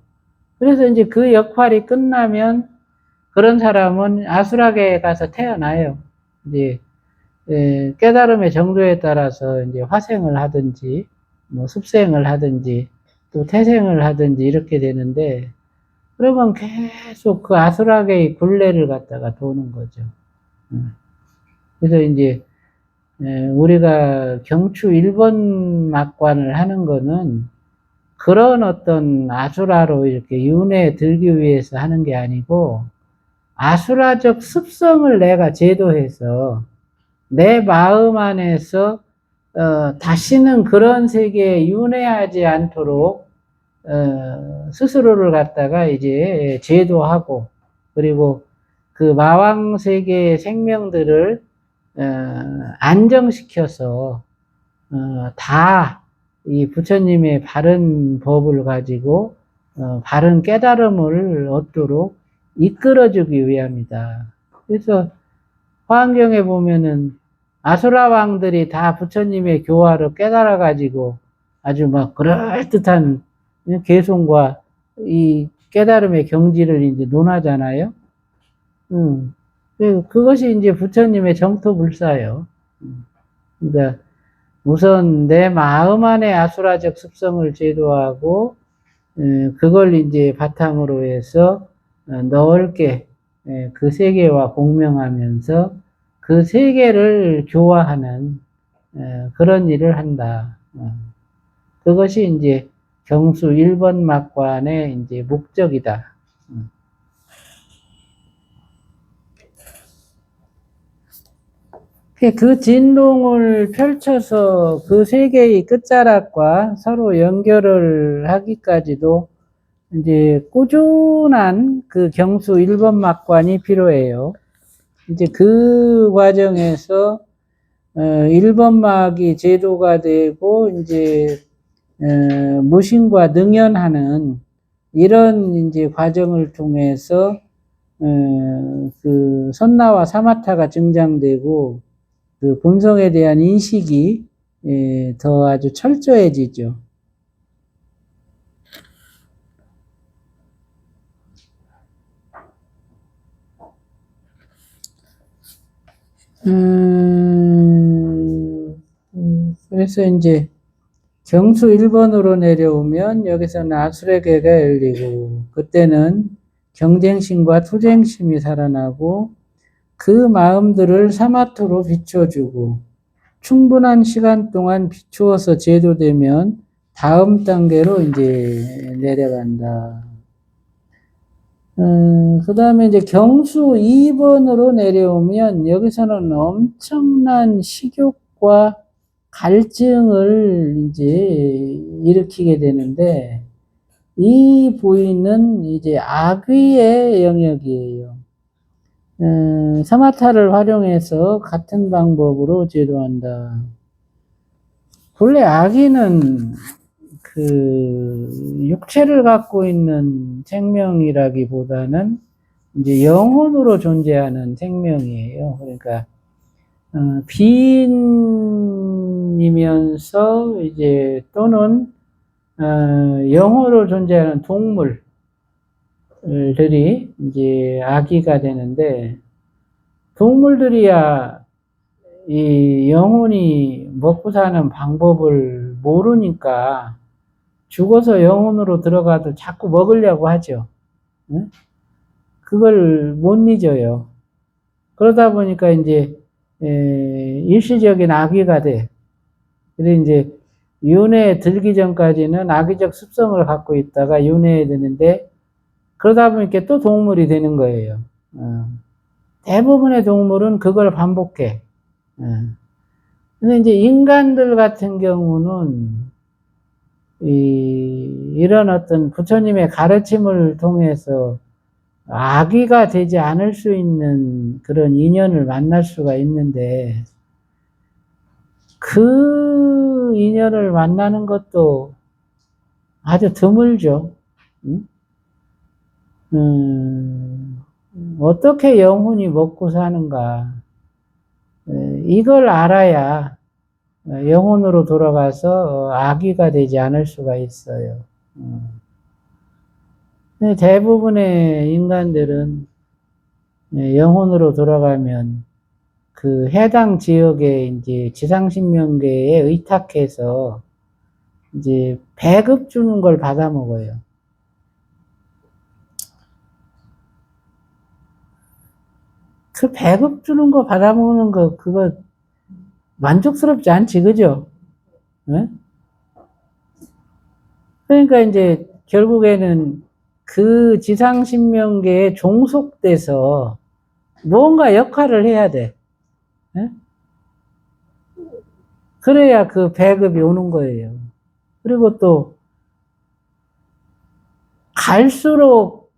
그래서 이제 그 역할이 끝나면 그런 사람은 아수라계에 가서 태어나요. 이제 깨달음의 정도에 따라서 이제 화생을 하든지 뭐 습생을 하든지 또 태생을 하든지 이렇게 되는데, 그러면 계속 그 아수라계의 굴레를 갖다가 도는 거죠. 그래서 이제 우리가 경추 1번 막관을 하는 거는 그런 어떤 아수라로 이렇게 윤회에 들기 위해서 하는 게 아니고, 아수라적 습성을 내가 제도해서 내 마음 안에서 다시는 그런 세계에 윤회하지 않도록 스스로를 갖다가 이제 제도하고, 그리고 그 마왕 세계의 생명들을 안정시켜서 다 이 부처님의 바른 법을 가지고 바른 깨달음을 얻도록 이끌어주기 위함이다. 그래서 화엄경에 보면은 아수라 왕들이 다 부처님의 교화를 깨달아 가지고 아주 막 그럴듯한 개송과 이 깨달음의 경지를 이제 논하잖아요. 그것이 이제 부처님의 정토불사예요. 그러니까 우선 내 마음 안에 아수라적 습성을 제도하고 그걸 이제 바탕으로 해서 넓게 그 세계와 공명하면서 그 세계를 교화하는 그런 일을 한다. 그것이 이제 경수 1번 막관의 이제 목적이다. 그 진동을 펼쳐서 그 세계의 끝자락과 서로 연결을 하기까지도 이제 꾸준한 그 경수 1번 막관이 필요해요. 이제 그 과정에서 1번 막이 제도가 되고 이제 무신과 능연하는 이런 이제 과정을 통해서 그 선나와 사마타가 증장되고 그 본성에 대한 인식이 더 아주 철저해지죠. 그래서 이제 경수 1번으로 내려오면 여기서는 아수라계가 열리고 그때는 경쟁심과 투쟁심이 살아나고 그 마음들을 사마토로 비춰주고 충분한 시간 동안 비추어서 제도되면 다음 단계로 이제 내려간다. 그 다음에 이제 경수 2번으로 내려오면 여기서는 엄청난 식욕과 갈증을 이제 일으키게 되는데 이 부위는 이제 악의의 영역이에요. 사마타를 활용해서 같은 방법으로 제도한다. 본래 악의는 그 육체를 갖고 있는 생명이라기보다는 이제 영혼으로 존재하는 생명이에요. 그러니까 비인이면서 이제 또는 영혼으로 존재하는 동물들이 이제 아기가 되는데 동물들이야 이 영혼이 먹고 사는 방법을 모르니까 죽어서 영혼으로 들어가도 자꾸 먹으려고 하죠. 그걸 못 잊어요. 그러다 보니까 이제 일시적인 악의가 돼. 그래서 이제 윤회에 들기 전까지는 악의적 습성을 갖고 있다가 윤회에 드는데 그러다 보니까 또 동물이 되는 거예요. 대부분의 동물은 그걸 반복해. 근데 이제 인간들 같은 경우는 이런 어떤 부처님의 가르침을 통해서 악의가 되지 않을 수 있는 그런 인연을 만날 수가 있는데 그 인연을 만나는 것도 아주 드물죠. 어떻게 영혼이 먹고 사는가 이걸 알아야 영혼으로 돌아가서 악의가 되지 않을 수가 있어요. 대부분의 인간들은 영혼으로 돌아가면 그 해당 지역의 이제 지상신명계에 의탁해서 이제 배급 주는 걸 받아 먹어요. 그 배급 주는 거 받아 먹는 거 그거 만족스럽지 않지, 그죠? 네? 그러니까 이제 결국에는 그 지상신명계에 종속돼서 뭔가 역할을 해야 돼. 네? 그래야 그 배급이 오는 거예요. 그리고 또 갈수록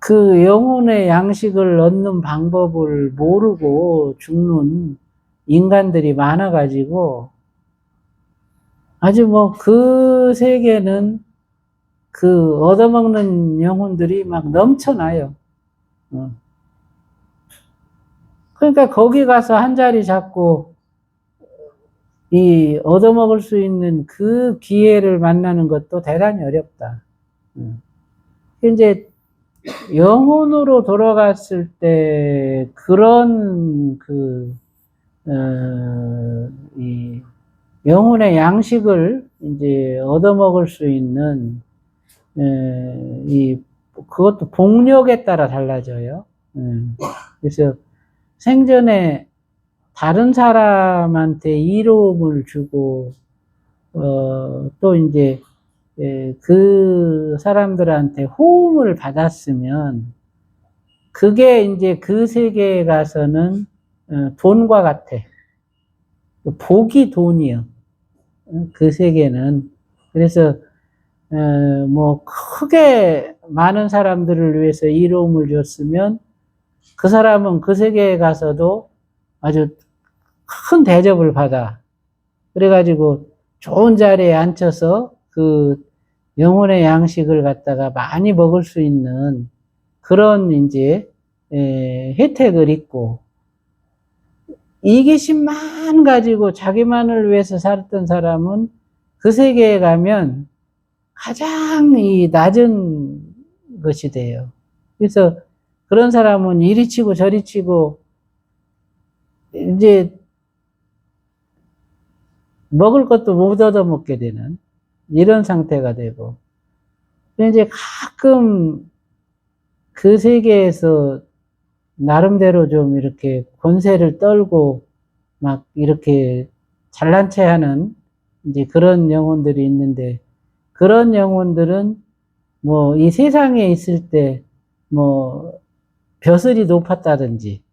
그 영혼의 양식을 얻는 방법을 모르고 죽는 인간들이 많아가지고 아주 뭐 그 세계는 그 얻어먹는 영혼들이 막 넘쳐나요. 그러니까 거기 가서 한 자리 잡고 이 얻어먹을 수 있는 그 기회를 만나는 것도 대단히 어렵다. 이제 영혼으로 돌아갔을 때 그런 이 영혼의 양식을 이제 얻어먹을 수 있는 그것도 복력에 따라 달라져요. 그래서 생전에 다른 사람한테 이로움을 주고 또 이제 그 사람들한테 호응을 받았으면 그게 이제 그 세계에 가서는 돈과 같아. 복이 돈이요. 그 세계는. 그래서 뭐 크게 많은 사람들을 위해서 이로움을 줬으면 그 사람은 그 세계에 가서도 아주 큰 대접을 받아. 그래가지고 좋은 자리에 앉혀서 그 영혼의 양식을 갖다가 많이 먹을 수 있는 그런 이제 혜택을 입고 이기심만 가지고 자기만을 위해서 살았던 사람은 그 세계에 가면 가장 이 낮은 것이 돼요. 그래서 그런 사람은 이리 치고 저리 치고 이제 먹을 것도 못 얻어먹게 되는 이런 상태가 되고 이제 가끔 그 세계에서 나름대로 좀 이렇게 권세를 떨고 막 이렇게 잘난 체 하는 이제 그런 영혼들이 있는데 그런 영혼들은 뭐 이 세상에 있을 때 뭐 벼슬이 높았다든지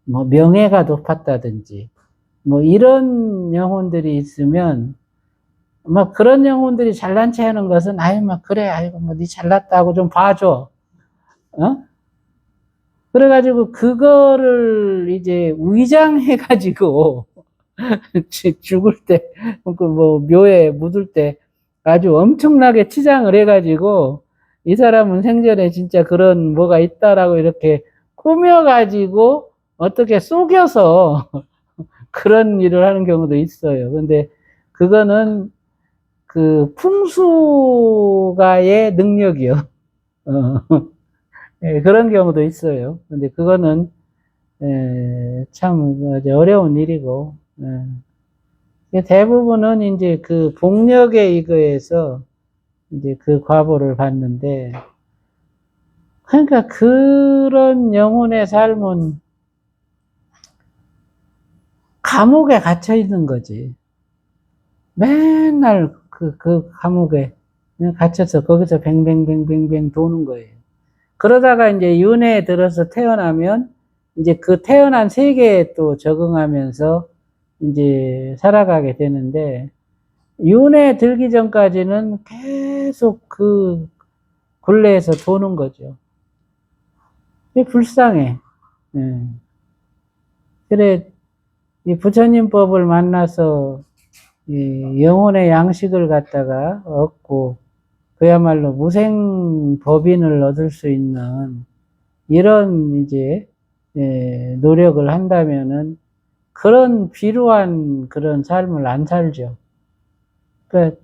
뭐 명예가 높았다든지 뭐 이런 영혼들이 있으면 막 그런 영혼들이 잘난 체 하는 것은 아이 막 그래 아이고 뭐 니 잘났다고 좀 봐줘. 그래가지고 그거를 이제 위장해가지고 죽을 때 그 뭐 묘에 묻을 때 아주 엄청나게 치장을 해가지고 이 사람은 생전에 진짜 그런 뭐가 있다라고 이렇게 꾸며가지고 어떻게 속여서 그런 일을 하는 경우도 있어요. 근데 그거는 그 풍수가의 능력이요. 예, 그런 경우도 있어요. 근데 그거는 참 어려운 일이고 대부분은 이제 그 복력에 의거해서 이제 그 과보를 받는데 그러니까 그런 영혼의 삶은 감옥에 갇혀 있는 거지. 맨날 그 감옥에 갇혀서 거기서 뱅뱅뱅뱅뱅 도는 거예요. 그러다가 이제 윤회에 들어서 태어나면 이제 그 태어난 세계에 또 적응하면서 이제 살아가게 되는데 윤회에 들기 전까지는 계속 그 굴레에서 도는 거죠. 불쌍해. 그래, 이 부처님법을 만나서 이 영혼의 양식을 갖다가 얻고 그야말로 무생법인을 얻을 수 있는 이런 이제 노력을 한다면은 그런 비루한 그런 삶을 안 살죠. 그러니까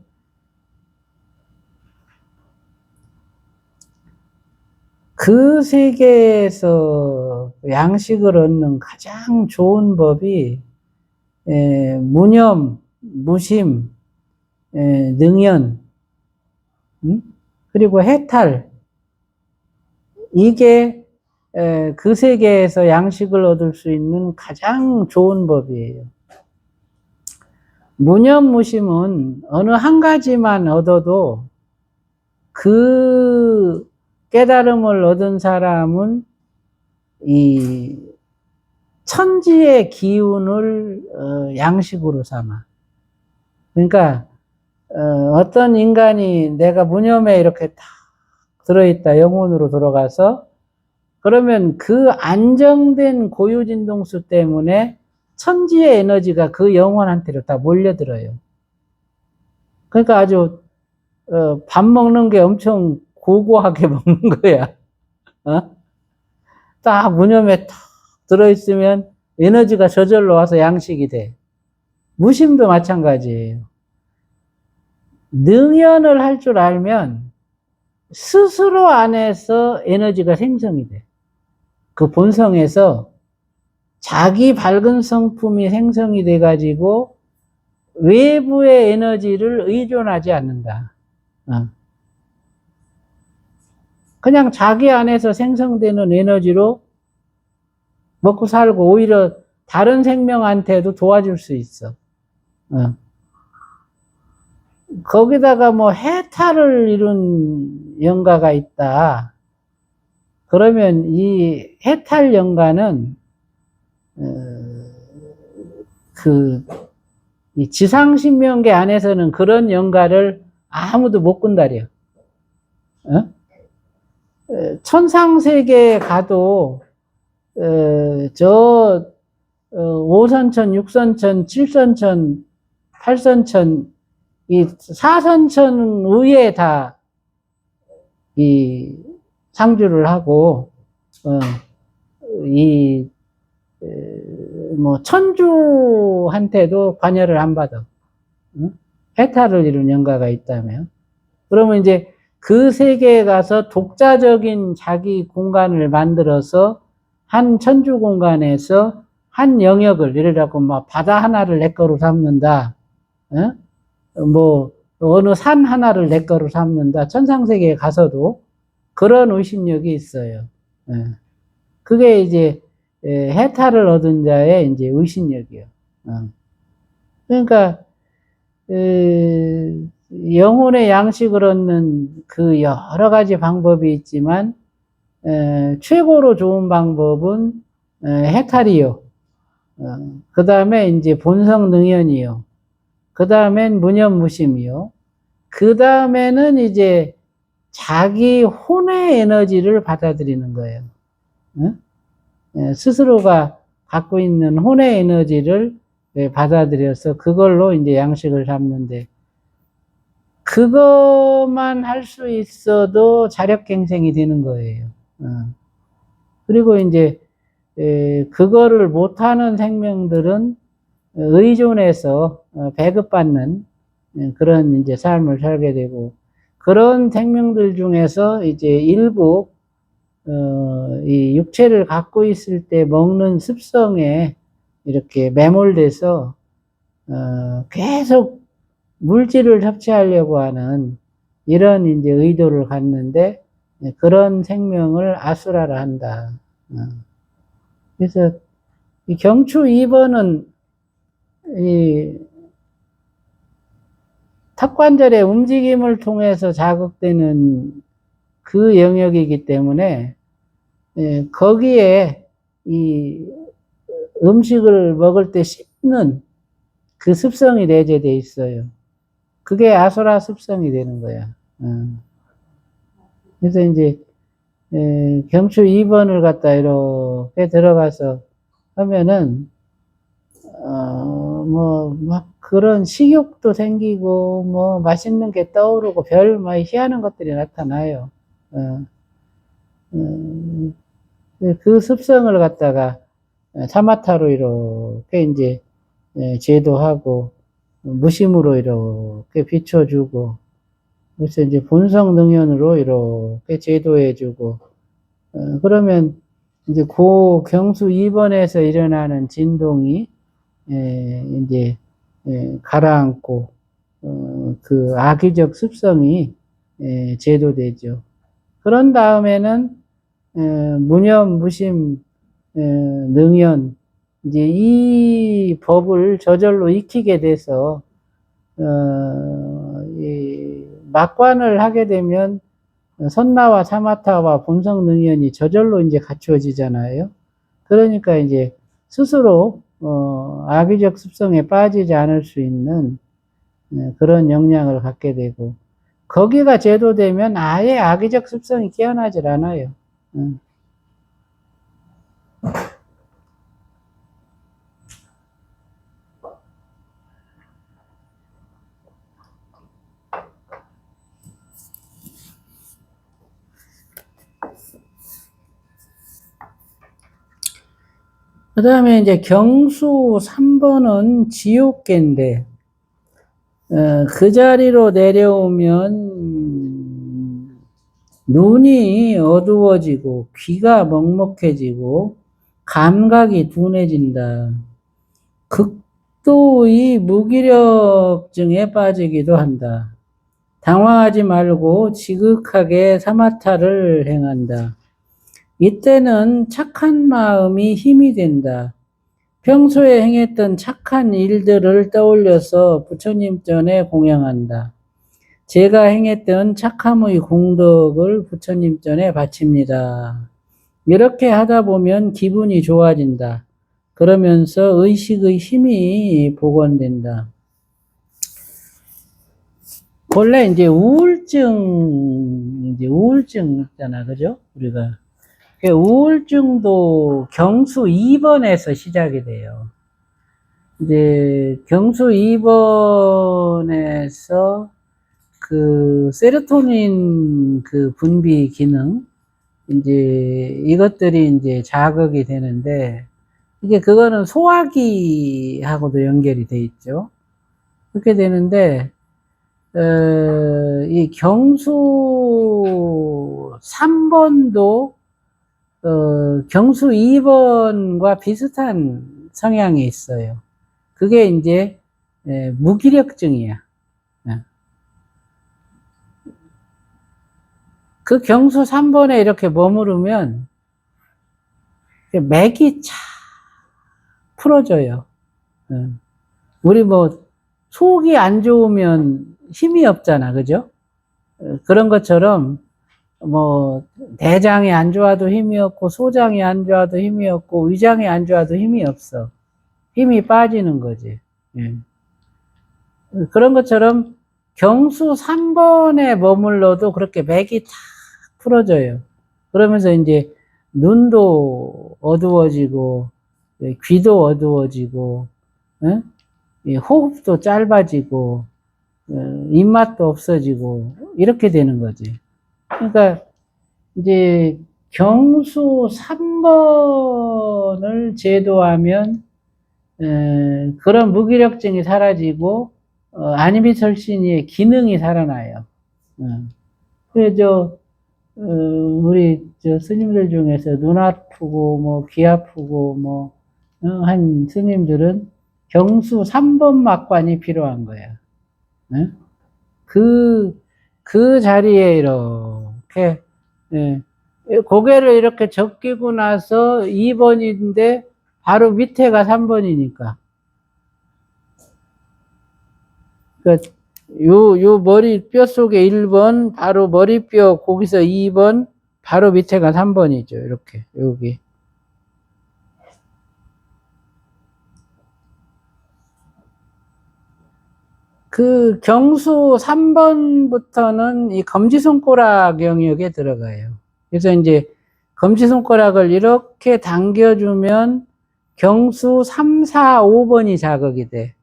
그 세계에서 양식을 얻는 가장 좋은 법이 무념, 무심, 능연, 그리고 해탈. 이게 그 세계에서 양식을 얻을 수 있는 가장 좋은 법이에요. 무념무심은 어느 한 가지만 얻어도 그 깨달음을 얻은 사람은 이 천지의 기운을 양식으로 삼아. 그러니까 어떤 인간이 내가 무념에 이렇게 딱 들어있다 영혼으로 들어가서 그러면 그 안정된 고유진동수 때문에 천지의 에너지가 그 영혼한테로 다 몰려들어요. 그러니까 아주 밥 먹는 게 엄청 고고하게 먹는 거야. 어? 딱 무념에 탁 들어있으면 에너지가 저절로 와서 양식이 돼. 무심도 마찬가지예요. 능연을 할 줄 알면 스스로 안에서 에너지가 생성이 돼. 그 본성에서 자기 밝은 성품이 생성이 돼가지고 외부의 에너지를 의존하지 않는다. 그냥 자기 안에서 생성되는 에너지로 먹고 살고 오히려 다른 생명한테도 도와줄 수 있어. 거기다가 뭐 해탈을 이룬 영가가 있다. 그러면 이 해탈 영가는 이 지상신명계 안에서는 그런 영가를 아무도 못 군다려. 천상세계에 가도 저 5선천, 6선천, 7선천, 8선천 이 4선천 위에 다 이 상주를 하고 이 뭐 천주한테도 관여를 안 받아. 해탈을 이룬 영가가 있다면. 그러면 이제 그 세계에 가서 독자적인 자기 공간을 만들어서 한 천주 공간에서 한 영역을, 예를 들어 막 바다 하나를 내 거로 삼는다. 뭐 어느 산 하나를 내 거로 삼는다. 천상세계에 가서도 그런 의심력이 있어요. 그게 이제 해탈을 얻은 자의 이제 의심력이요. 그러니까 영혼의 양식을 얻는 그 여러 가지 방법이 있지만 최고로 좋은 방법은 해탈이요. 그 다음에 이제 본성 능연이요. 그 다음엔 무념무심이요. 그 다음에는 이제 자기 혼의 에너지를 받아들이는 거예요. 스스로가 갖고 있는 혼의 에너지를 받아들여서 그걸로 이제 양식을 잡는데, 그것만 할 수 있어도 자력갱생이 되는 거예요. 그리고 이제 그거를 못하는 생명들은 의존해서 배급받는 그런 이제 삶을 살게 되고, 그런 생명들 중에서 이제 일부 이 육체를 갖고 있을 때 먹는 습성에 이렇게 매몰돼서 계속 물질을 섭취하려고 하는 이런 이제 의도를 갖는데, 그런 생명을 아수라라 한다. 그래서 이 경추 2번은 이 턱관절의 움직임을 통해서 자극되는 그 영역이기 때문에 거기에 이 음식을 먹을 때 씹는 그 습성이 내재되어 있어요. 그게 아수라 습성이 되는 거야. 그래서 이제 경추 2번을 갖다 이렇게 들어가서 하면은 뭐 막 그런 식욕도 생기고 뭐 맛있는 게 떠오르고 별 막 희한한 것들이 나타나요. 그 습성을 갖다가 사마타로 이렇게 이제 제도하고 무심으로 이렇게 비춰주고, 그래서 이제 본성 능연으로 이렇게 제도해주고, 그러면 이제 고 경수 2번에서 일어나는 진동이 이제 가라앉고 그 악의적 습성이 제도되죠. 그런 다음에는 무념, 무심, 능연, 이제 이 법을 저절로 익히게 돼서 이 막관을 하게 되면 선나와 사마타와 본성 능연이 저절로 이제 갖추어지잖아요. 그러니까 이제 스스로 악의적 습성에 빠지지 않을 수 있는 그런 역량을 갖게 되고, 거기가 제도되면 아예 악의적 습성이 깨어나질 않아요. 그 다음에 이제 경수 3번은 지옥계인데, 그 자리로 내려오면 눈이 어두워지고 귀가 먹먹해지고 감각이 둔해진다. 극도의 무기력증에 빠지기도 한다. 당황하지 말고 지극하게 사마타를 행한다. 이때는 착한 마음이 힘이 된다. 평소에 행했던 착한 일들을 떠올려서 부처님 전에 공양한다. 제가 행했던 착함의 공덕을 부처님 전에 바칩니다. 이렇게 하다 보면 기분이 좋아진다. 그러면서 의식의 힘이 복원된다. 본래 이제 우울증 있잖아, 그죠? 우리가. 우울증도 경수 2번에서 시작이 돼요. 이제 경수 2번에서 그 세로토닌 그 분비 기능, 이제 이것들이 이제 자극이 되는데, 이게 그거는 소화기하고도 연결이 돼 있죠. 그렇게 되는데, 이 경수 3번도 경수 2번과 비슷한 성향이 있어요. 그게 이제 무기력증이야. 그 경수 3번에 이렇게 머무르면 맥이 차 풀어져요. 우리 뭐 속이 안 좋으면 힘이 없잖아, 그죠? 그런 것처럼 뭐 대장이 안 좋아도 힘이 없고 소장이 안 좋아도 힘이 없고 위장이 안 좋아도 힘이 없어. 힘이 빠지는 거지. 그런 것처럼 경수 3번에 머물러도 그렇게 맥이 탁 풀어져요. 그러면서 이제 눈도 어두워지고 귀도 어두워지고 호흡도 짧아지고 입맛도 없어지고 이렇게 되는 거지. 그러니까 이제 경수 3번을 제도하면 그런 무기력증이 사라지고 아니비설신의 기능이 살아나요. 그래서 우리 스님들 중에서 눈 아프고 뭐 귀 아프고 뭐 한 스님들은 경수 3번 막관이 필요한 거야. 그 자리에 이렇게 고개를 이렇게 적기고 나서 2번인데 바로 밑에가 3번이니까. 그러니까 요 머리 뼈 속에 1번, 바로 머리뼈 거기서 2번, 바로 밑에가 3번이죠. 이렇게 여기. 그 경수 3번부터는 이 검지손가락 영역에 들어가요. 그래서 이제 검지손가락을 이렇게 당겨주면 경수 3, 4, 5번이 자극이 돼.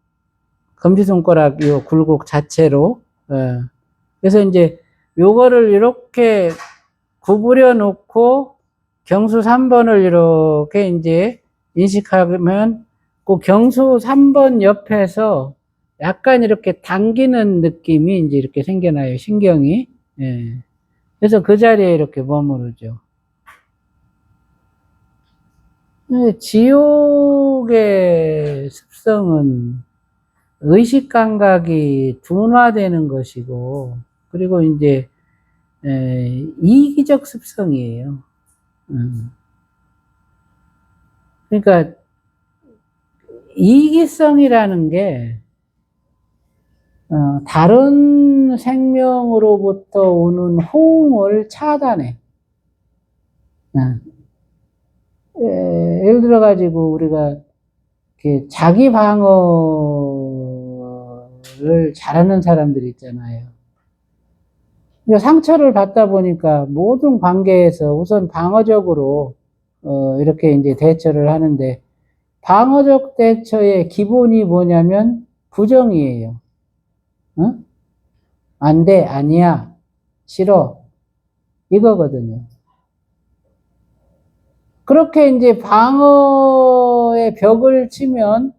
검지손가락 요 굴곡 자체로. 그래서 이제 요거를 이렇게 구부려 놓고 경수 3번을 이렇게 이제 인식하면 그 경수 3번 옆에서 약간 이렇게 당기는 느낌이 이제 이렇게 생겨나요, 신경이. 그래서 그 자리에 이렇게 머무르죠. 지옥의 습성은 의식 감각이 둔화되는 것이고, 그리고 이제 이기적 습성이에요. 그러니까 이기성이라는 게 다른 생명으로부터 오는 호응을 차단해. 예를 들어 가지고 우리가 이렇게 자기 방어를 잘하는 사람들 있잖아요. 상처를 받다 보니까 모든 관계에서 우선 방어적으로 이렇게 이제 대처를 하는데, 방어적 대처의 기본이 뭐냐면 부정이에요. 안 돼, 아니야, 싫어, 이거거든요. 그렇게 이제 방어의 마음의 벽을 치면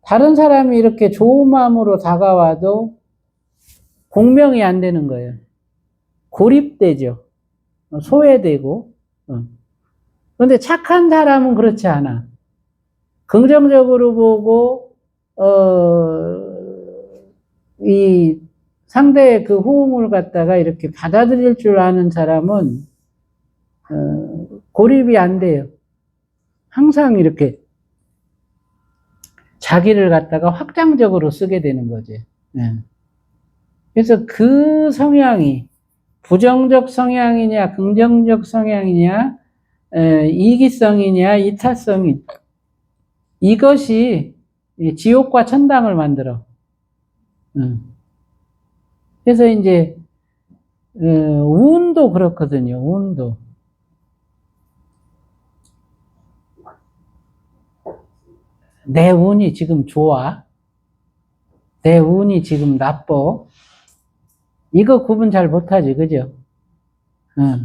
다른 사람이 이렇게 좋은 마음으로 다가와도 공명이 안 되는 거예요. 고립되죠. 소외되고. 그런데 착한 사람은 그렇지 않아. 긍정적으로 보고 이 상대의 그 호응을 갖다가 이렇게 받아들일 줄 아는 사람은 고립이 안 돼요. 항상 이렇게 자기를 갖다가 확장적으로 쓰게 되는 거지. 그래서 그 성향이 부정적 성향이냐 긍정적 성향이냐 이기성이냐 이타성이 이것이 지옥과 천당을 만들어. 그래서 이제 운도 그렇거든요. 운도 내 운이 지금 좋아, 내 운이 지금 나빠, 이거 구분 잘 못하지, 그죠? 어?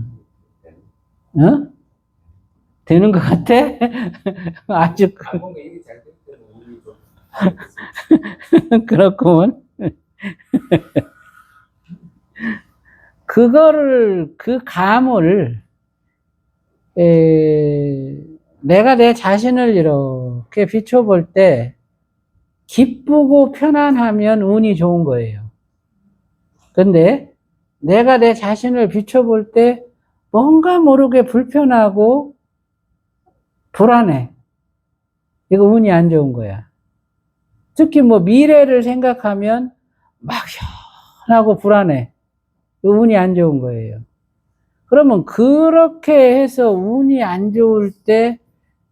되는 것 같아? 아주 그렇구먼. 그거를 그 감을 내가 내 자신을 이렇게 비춰볼 때 기쁘고 편안하면 운이 좋은 거예요. 근데 내가 내 자신을 비춰볼 때 뭔가 모르게 불편하고 불안해. 이거 운이 안 좋은 거야. 특히 뭐 미래를 생각하면 막연하고 불안해. 이거 운이 안 좋은 거예요. 그러면 그렇게 해서 운이 안 좋을 때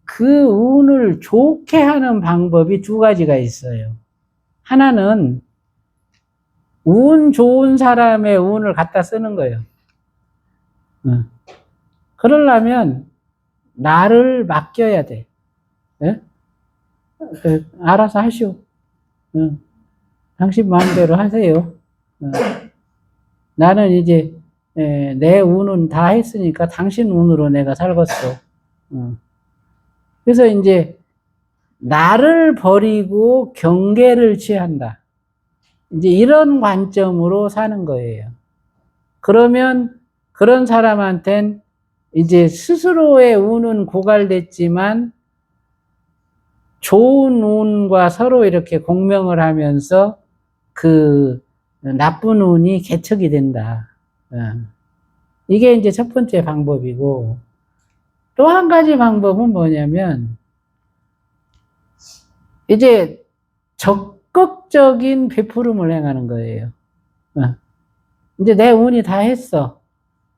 그 운을 좋게 하는 방법이 두 가지가 있어요. 하나는 운 좋은 사람의 운을 갖다 쓰는 거예요. 그러려면 나를 맡겨야 돼. 알아서 하시오. 당신 마음대로 하세요. 나는 이제 내 운은 다 했으니까 당신 운으로 내가 살겠어. 그래서 이제 나를 버리고 경계를 취한다. 이제 이런 관점으로 사는 거예요. 그러면 그런 사람한텐 이제 스스로의 운은 고갈됐지만 좋은 운과 서로 이렇게 공명을 하면서 그 나쁜 운이 개척이 된다. 이게 이제 첫 번째 방법이고, 또 한 가지 방법은 뭐냐면 이제 적극적인 베푸름을 행하는 거예요. 이제 내 운이 다 했어.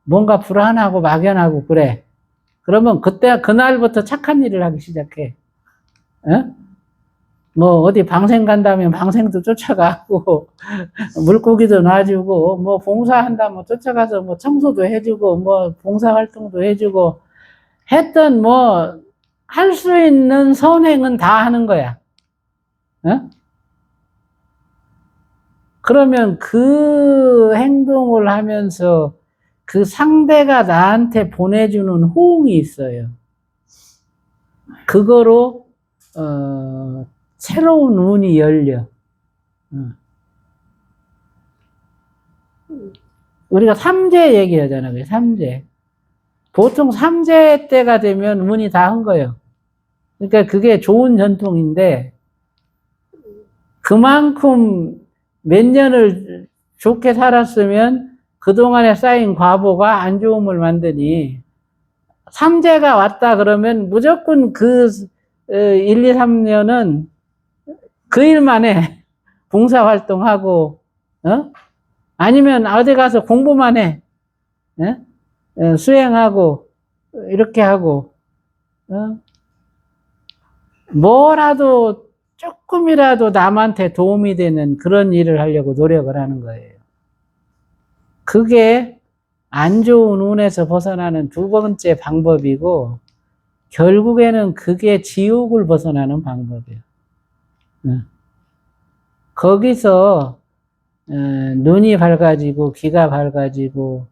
뭔가 불안하고 막연하고 그래. 그러면 그날부터 착한 일을 하기 시작해. 뭐 어디 방생 간다면 방생도 쫓아가고 물고기도 놔주고 뭐 봉사한다면 쫓아가서 뭐 청소도 해주고 뭐 봉사활동도 해주고 했던 뭐 할 수 있는 선행은 다 하는 거야. 그러면 그 행동을 하면서 그 상대가 나한테 보내주는 호응이 있어요. 그거로 새로운 운이 열려. 우리가 삼재 얘기하잖아요. 삼재. 보통 삼재 때가 되면 운이 다 한 거예요. 그러니까 그게 좋은 전통인데 그만큼 몇 년을 좋게 살았으면 그동안에 쌓인 과보가 안 좋음을 만드니 삼재가 왔다 그러면 무조건 그 1, 2, 3년은 그 일만 해. 봉사활동하고 아니면 어디 가서 공부만 해. 수행하고 이렇게 하고 뭐라도 조금이라도 남한테 도움이 되는 그런 일을 하려고 노력을 하는 거예요. 그게 안 좋은 운에서 벗어나는 두 번째 방법이고 결국에는 그게 지옥을 벗어나는 방법이에요. 거기서 눈이 밝아지고 귀가 밝아지고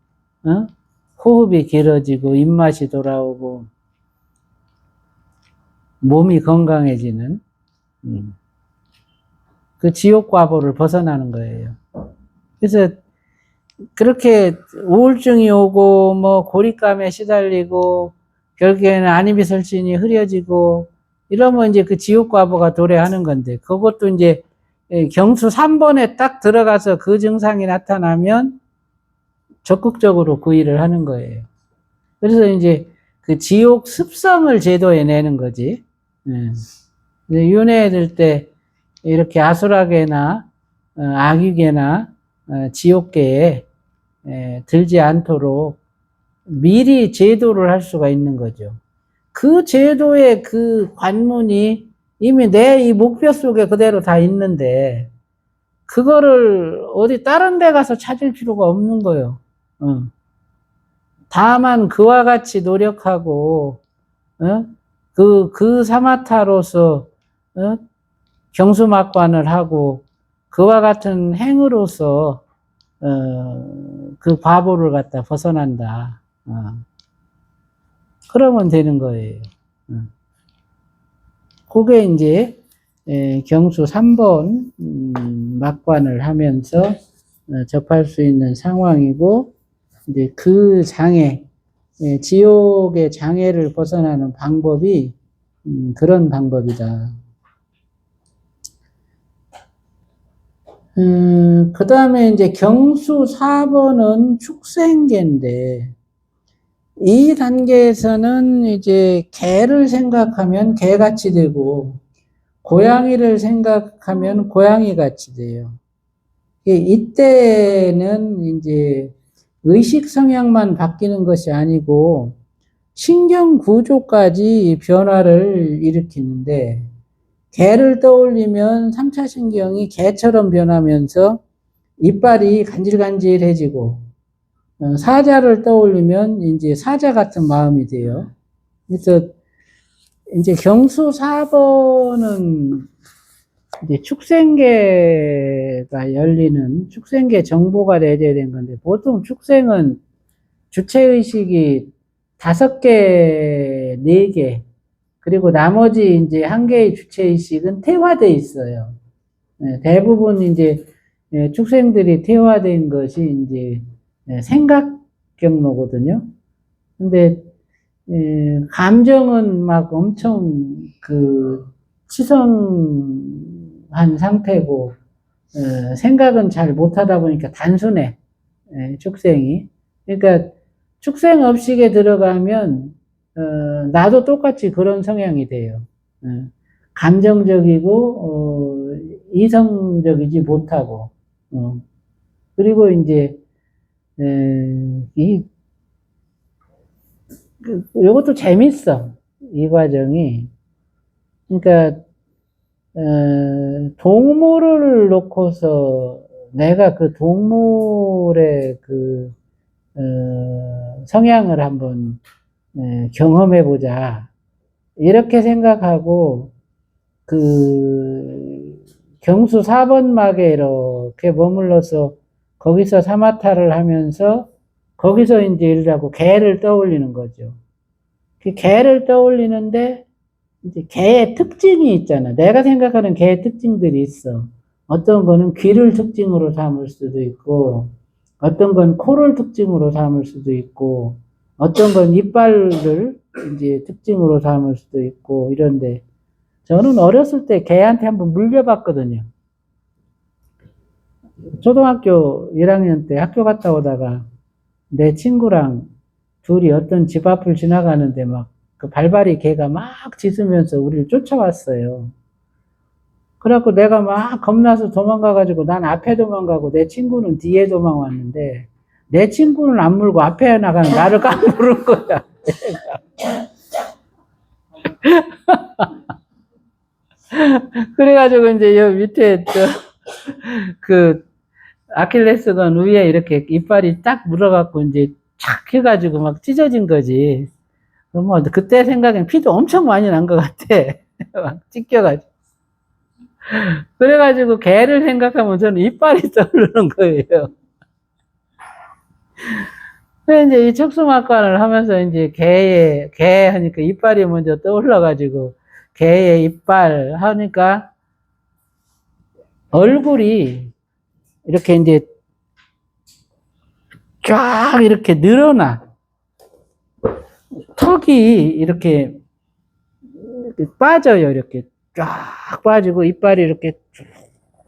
호흡이 길어지고 입맛이 돌아오고 몸이 건강해지는, 그 지옥과보를 벗어나는 거예요. 그래서 그렇게 우울증이 오고, 뭐, 고립감에 시달리고, 결국에는 안이비설신이 흐려지고, 이러면 이제 그 지옥과보가 도래하는 건데, 그것도 이제 경수 3번에 딱 들어가서 그 증상이 나타나면 적극적으로 그 일을 하는 거예요. 그래서 이제 그 지옥 습성을 제도해내는 거지. 윤회될 때 이렇게 아수라계나 악유계나 지옥계에 들지 않도록 미리 제도를 할 수가 있는 거죠. 그 제도의 그 관문이 이미 내 이 목표 속에 그대로 다 있는데, 그거를 어디 다른 데 가서 찾을 필요가 없는 거예요. 다만 그와 같이 노력하고, 그 사마타로서, 경수막관을 하고, 그와 같은 행으로서, 그 과보를 갖다 벗어난다. 그러면 되는 거예요. 그게 이제, 경수 3번, 막관을 하면서 접할 수 있는 상황이고, 이제 그 장애, 지옥의 장애를 벗어나는 방법이, 그런 방법이다. 그 다음에 이제 경수 4번은 축생계인데, 이 단계에서는 이제 개를 생각하면 개같이 되고, 고양이를 생각하면 고양이같이 돼요. 이때는 이제 의식 성향만 바뀌는 것이 아니고, 신경 구조까지 변화를 일으키는데, 개를 떠올리면 3차 신경이 개처럼 변하면서 이빨이 간질간질해지고, 사자를 떠올리면 이제 사자 같은 마음이 돼요. 그래서 이제 경수 4번은 이제 축생계가 열리는, 축생계 정보가 내려야 된 건데, 보통 축생은 주체의식이 5개, 4개, 그리고 나머지 이제 1개의 주체의식은 퇴화되어 있어요. 대부분 이제 축생들이 퇴화된 것이 이제 생각 경로거든요. 근데 감정은 막 엄청 그 치성한 상태고, 생각은 잘 못하다 보니까 단순해, 축생이. 그러니까 축생업식에 들어가면 나도 똑같이 그런 성향이 돼요. 감정적이고 이성적이지 못하고, 그리고 이제 이것도 재밌어, 이 과정이. 그러니까 동물을 놓고서 내가 그 동물의 그 성향을 한번 경험해보자, 이렇게 생각하고 그 경수 4번 막에 이렇게 머물러서 거기서 사마타를 하면서 거기서 이제 일하고 개를 떠올리는 거죠. 그 개를 떠올리는데 이제 개의 특징이 있잖아. 내가 생각하는 개의 특징들이 있어. 어떤 거는 귀를 특징으로 삼을 수도 있고, 어떤 건 코를 특징으로 삼을 수도 있고, 어떤 건 이빨을 이제 특징으로 삼을 수도 있고, 이런데, 저는 어렸을 때 개한테 한번 물려봤거든요. 초등학교 1학년 때 학교 갔다 오다가 내 친구랑 둘이 어떤 집 앞을 지나가는데 막 그 발발이 개가 막 짖으면서 우리를 쫓아왔어요. 그래갖고 내가 막 겁나서 도망가가지고 난 앞에 도망가고 내 친구는 뒤에 도망왔는데, 내 친구는 안 물고 앞에 나가는 나를 까무른 거야. 그래가지고 이제 여기 밑에 그 아킬레스건 위에 이렇게 이빨이 딱 물어갖고 이제 착 해가지고 막 찢어진 거지. 뭐 그때 생각엔 피도 엄청 많이 난 것 같아. 막 찢겨가지고. 그래가지고 개를 생각하면 저는 이빨이 떠오르는 거예요. 그래서 이제 이 척수막관을 하면서 이제 개 하니까 이빨이 먼저 떠올라가지고 개의 이빨 하니까 얼굴이 이렇게 이제 쫙 이렇게 늘어나. 턱이 이렇게 빠져요. 이렇게 쫙 빠지고, 이빨이 이렇게 쭉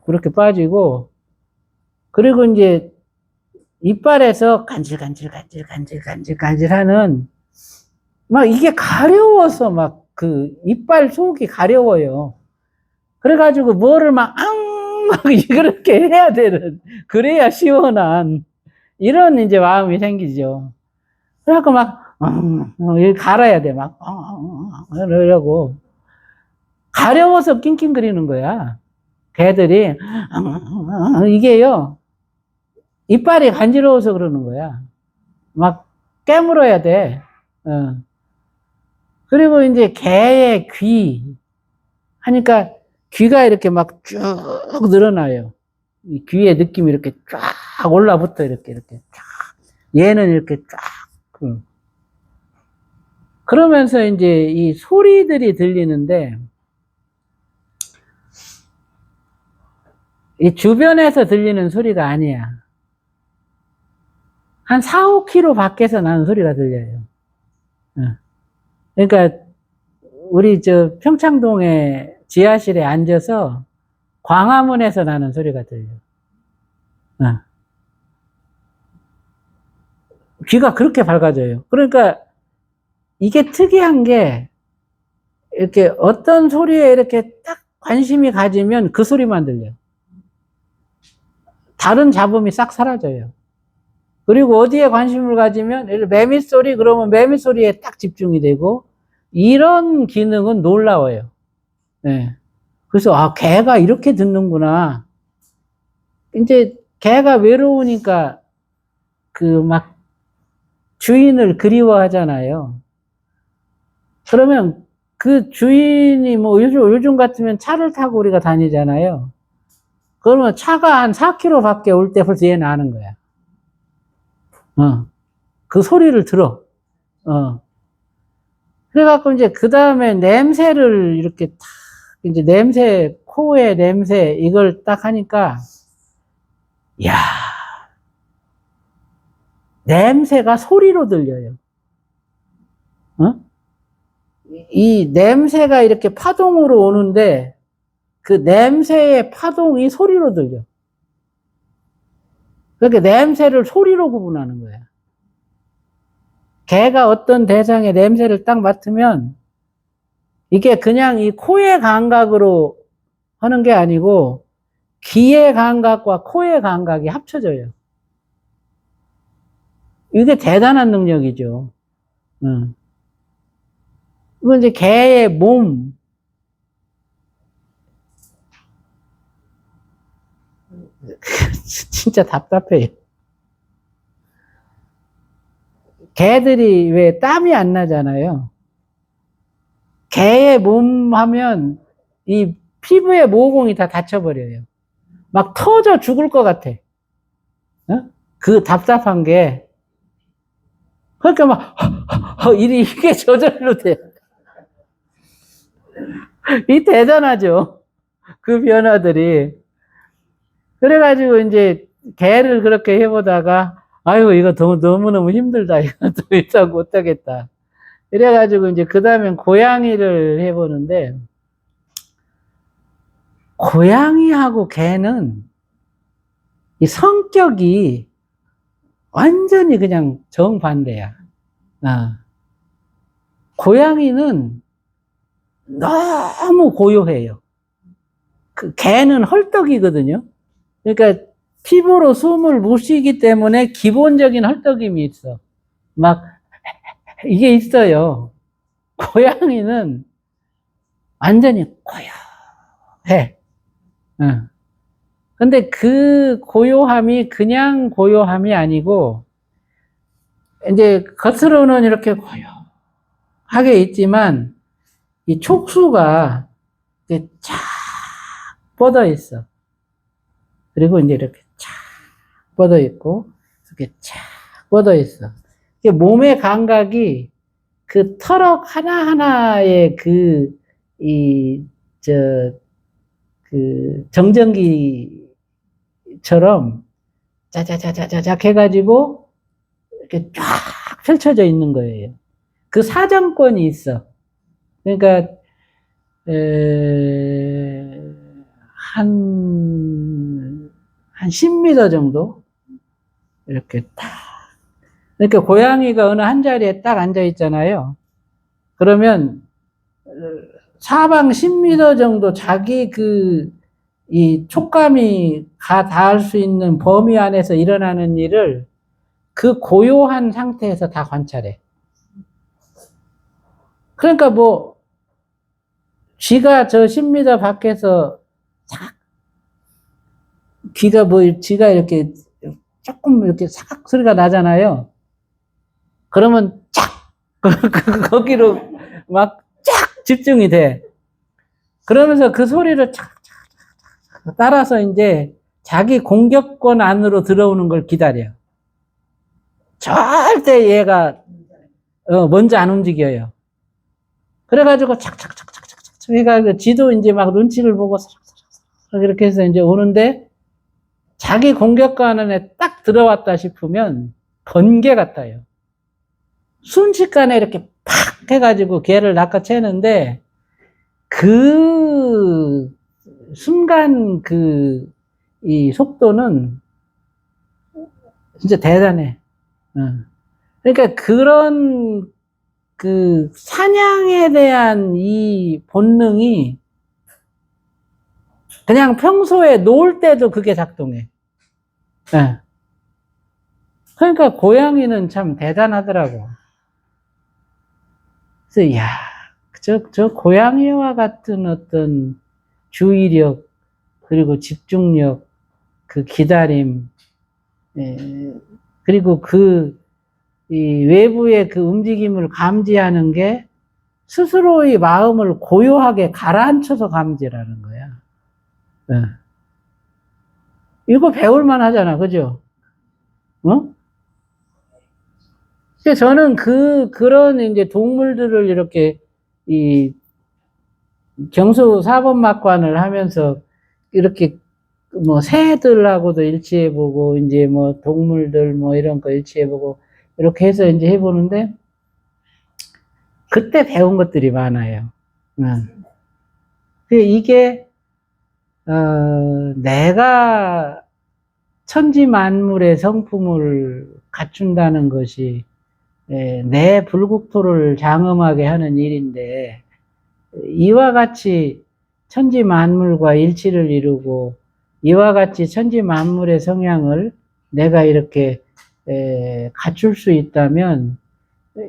그렇게 빠지고, 그리고 이제 이빨에서 간질간질 하는, 막 이게 가려워서 막 그 이빨 속이 가려워요. 그래가지고 뭐를 막 그렇게 해야 되는, 그래야 시원한 이런 이제 마음이 생기죠. 그래갖고 막 갈아야 돼. 막 이러려고 가려워서 낑낑거리는 거야. 개들이 이게요, 이빨이 간지러워서 그러는 거야. 막 깨물어야 돼. 그리고 이제 개의 귀 하니까 귀가 이렇게 막 쭉 늘어나요. 이 귀의 느낌이 이렇게 쫙 올라붙어. 이렇게 쫙. 얘는 이렇게 쫙. 그러면서 이제 이 소리들이 들리는데, 이 주변에서 들리는 소리가 아니야. 한 4, 5km 밖에서 나는 소리가 들려요. 그러니까 우리 저 평창동에 지하실에 앉아서 광화문에서 나는 소리가 들려. 귀가 그렇게 밝아져요. 그러니까 이게 특이한 게, 이렇게 어떤 소리에 이렇게 딱 관심이 가지면 그 소리만 들려. 다른 잡음이 싹 사라져요. 그리고 어디에 관심을 가지면, 매미 소리 그러면 매미 소리에 딱 집중이 되고, 이런 기능은 놀라워요. 네. 그래서 개가 이렇게 듣는구나. 이제 개가 외로우니까 그 막 주인을 그리워하잖아요. 그러면 그 주인이 뭐 요즘 같으면 차를 타고 우리가 다니잖아요. 그러면 차가 한 4km 밖에 올 때 벌써 얘는 아는 거야. 그 소리를 들어. 그래갖고 이제 그 다음에 냄새를 이렇게 탁, 이제 냄새, 코의 냄새, 이걸 딱 하니까, 야, 냄새가 소리로 들려요. 이 냄새가 이렇게 파동으로 오는데, 그 냄새의 파동이 소리로 들려. 그렇게 냄새를 소리로 구분하는 거야. 개가 어떤 대상의 냄새를 딱 맡으면, 이게 그냥 이 코의 감각으로 하는 게 아니고, 귀의 감각과 코의 감각이 합쳐져요. 이게 대단한 능력이죠. 이건 이제 개의 몸. 진짜 답답해요. 개들이 왜 땀이 안 나잖아요. 개의 몸 하면 이 피부의 모공이 다 닫혀버려요. 막 터져 죽을 것 같아. 그 답답한 게. 그러니까 막, 이게 저절로 돼. 이 대단하죠. 그 변화들이. 그래가지고 이제 개를 그렇게 해보다가, 아이고, 이거 너무너무 힘들다. 이거 더 이상 못하겠다. 이래가지고 이제 그 다음엔 고양이를 해보는데, 고양이하고 개는 이 성격이 완전히 그냥 정반대야. 고양이는 너무 고요해요. 그 개는 헐떡이거든요. 그러니까 피부로 숨을 못 쉬기 때문에 기본적인 헐떡임이 있어. 막 이게 있어요. 고양이는 완전히 고요해. 근데 그 고요함이 그냥 고요함이 아니고, 이제 겉으로는 이렇게 고요하게 있지만, 이 촉수가 이렇게 쫙 뻗어 있어. 그리고 이제 이렇게 쫙 뻗어 있고, 이렇게 쫙 뻗어 있어. 몸의 감각이 그 터럭 하나하나의 그 저, 정전기처럼 짜자자자자작 해가지고 이렇게 쫙 펼쳐져 있는 거예요. 그 사정권이 있어. 그러니까, 한 10m 정도? 이렇게 딱. 그러니까 고양이가 어느 한 자리에 딱 앉아 있잖아요. 그러면 사방 10m 정도 자기 이 촉감이 닿을 수 있는 범위 안에서 일어나는 일을 그 고요한 상태에서 다 관찰해. 그러니까 뭐, 쥐가 저 10m 밖에서 귀가 쥐가 이렇게 조금 이렇게 싹 소리가 나잖아요. 그러면 쫙! 거기로 막 쫙 집중이 돼. 그러면서 그 소리를 착 따라서 이제 자기 공격권 안으로 들어오는 걸 기다려. 절대 얘가 먼저 안 움직여요. 그래가지고 착착착착착착 해가지고 지도 이제 막 눈치를 보고 이렇게 해서 이제 오는데 자기 공격권 안에 딱 들어왔다 싶으면 번개 같아요. 순식간에 이렇게 팍 해가지고 걔를 낚아채는데 그 순간 이 속도는 진짜 대단해. 그러니까 그런 사냥에 대한 이 본능이 그냥 평소에 놀 때도 그게 작동해. 그러니까 고양이는 참 대단하더라고. 그래서, 야, 저 고양이와 같은 어떤 주의력, 그리고 집중력, 그 기다림, 그리고 이 외부의 그 움직임을 감지하는 게 스스로의 마음을 고요하게 가라앉혀서 감지라는 거야. 이거 배울만 하잖아, 그죠? 그래서 저는 그런 이제 동물들을 이렇게 경수 사본막관을 하면서 이렇게 뭐 새들하고도 일치해보고 이제 뭐 동물들 뭐 이런 거 일치해보고 이렇게 해서 이제 해보는데 그때 배운 것들이 많아요. 이게 내가 천지 만물의 성품을 갖춘다는 것이 내 불국토를 장엄하게 하는 일인데 이와 같이 천지 만물과 일치를 이루고 이와 같이 천지 만물의 성향을 내가 이렇게 갖출 수 있다면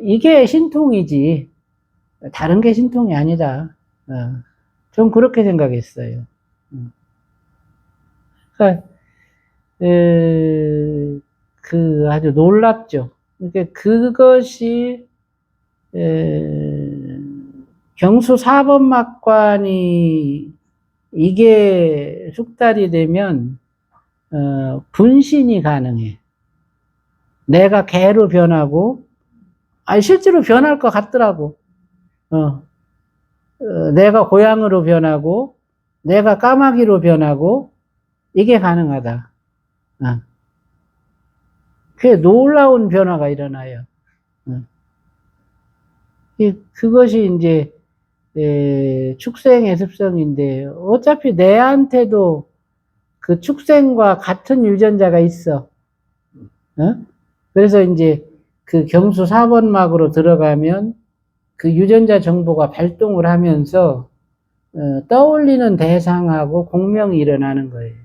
이게 신통이지 다른 게 신통이 아니다. 좀 그렇게 생각했어요. 그러니까 아주 놀랍죠. 그러니까 그것이 경수 4번막관이 이게 숙달이 되면 분신이 가능해. 내가 개로 변하고 실제로 변할 것 같더라고. 내가 고양이로 변하고 내가 까마귀로 변하고 이게 가능하다. 그게 놀라운 변화가 일어나요. 그것이 이제 축생의 습성인데 어차피 내한테도 그 축생과 같은 유전자가 있어. 그래서 이제 그 경수 4번막으로 들어가면 그 유전자 정보가 발동을 하면서 떠올리는 대상하고 공명이 일어나는 거예요.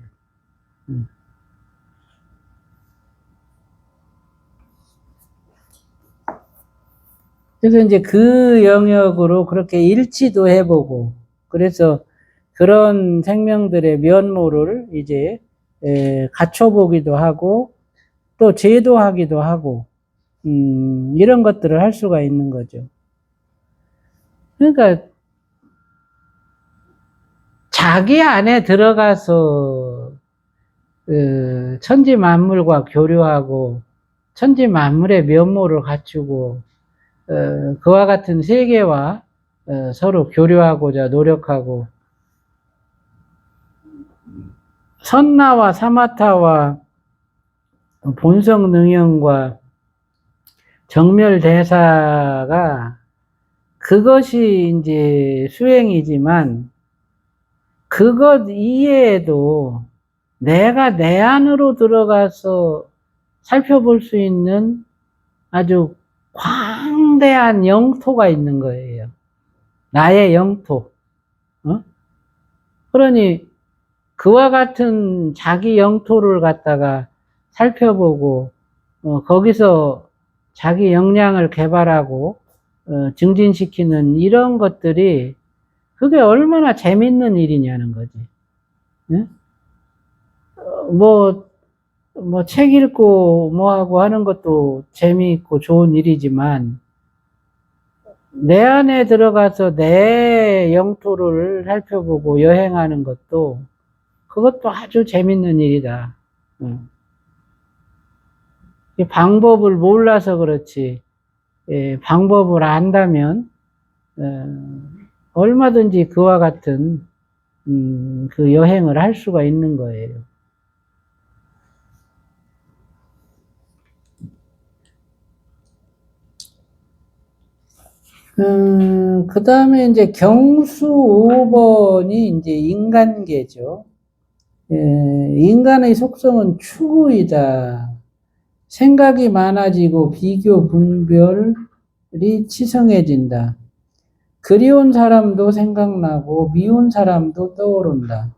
그래서 이제 그 영역으로 그렇게 일치도 해보고, 그래서 그런 생명들의 면모를 이제 갖춰보기도 하고, 또 제도하기도 하고, 이런 것들을 할 수가 있는 거죠. 그러니까 자기 안에 들어가서 천지 만물과 교류하고 천지 만물의 면모를 갖추고 그와 같은 세계와 서로 교류하고자 노력하고, 선나와 사마타와 본성 능영과 정멸대사가 그것이 이제 수행이지만, 그것 이외에도 내가 내 안으로 들어가서 살펴볼 수 있는 아주 광대한 영토가 있는 거예요. 나의 영토. 그러니 그와 같은 자기 영토를 갖다가 살펴보고 거기서 자기 역량을 개발하고 증진시키는 이런 것들이 그게 얼마나 재밌는 일이냐는 거지. 예? 책 읽고 하고 하는 것도 재미있고 좋은 일이지만, 내 안에 들어가서 내 영토를 살펴보고 여행하는 것도, 그것도 아주 재밌는 일이다. 이 방법을 몰라서 그렇지, 방법을 안다면, 얼마든지 그와 같은, 그 여행을 할 수가 있는 거예요. 그 다음에 이제 경수 5번이 이제 인간계죠. 인간의 속성은 추구이다. 생각이 많아지고 비교, 분별이 치성해진다. 그리운 사람도 생각나고 미운 사람도 떠오른다.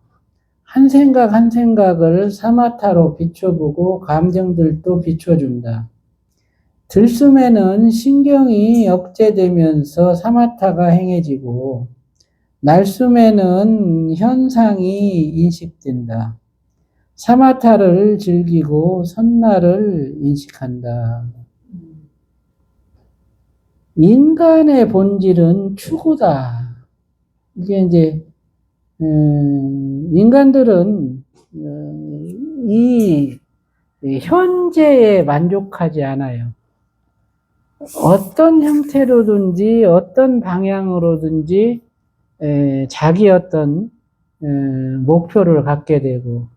한 생각 한 생각을 사마타로 비춰보고 감정들도 비춰준다. 들숨에는 신경이 억제되면서 사마타가 행해지고, 날숨에는 현상이 인식된다. 사마타를 즐기고 선나를 인식한다. 인간의 본질은 추구다. 이게 이제 인간들은 이 현재에 만족하지 않아요. 어떤 형태로든지 어떤 방향으로든지 자기 어떤 목표를 갖게 되고,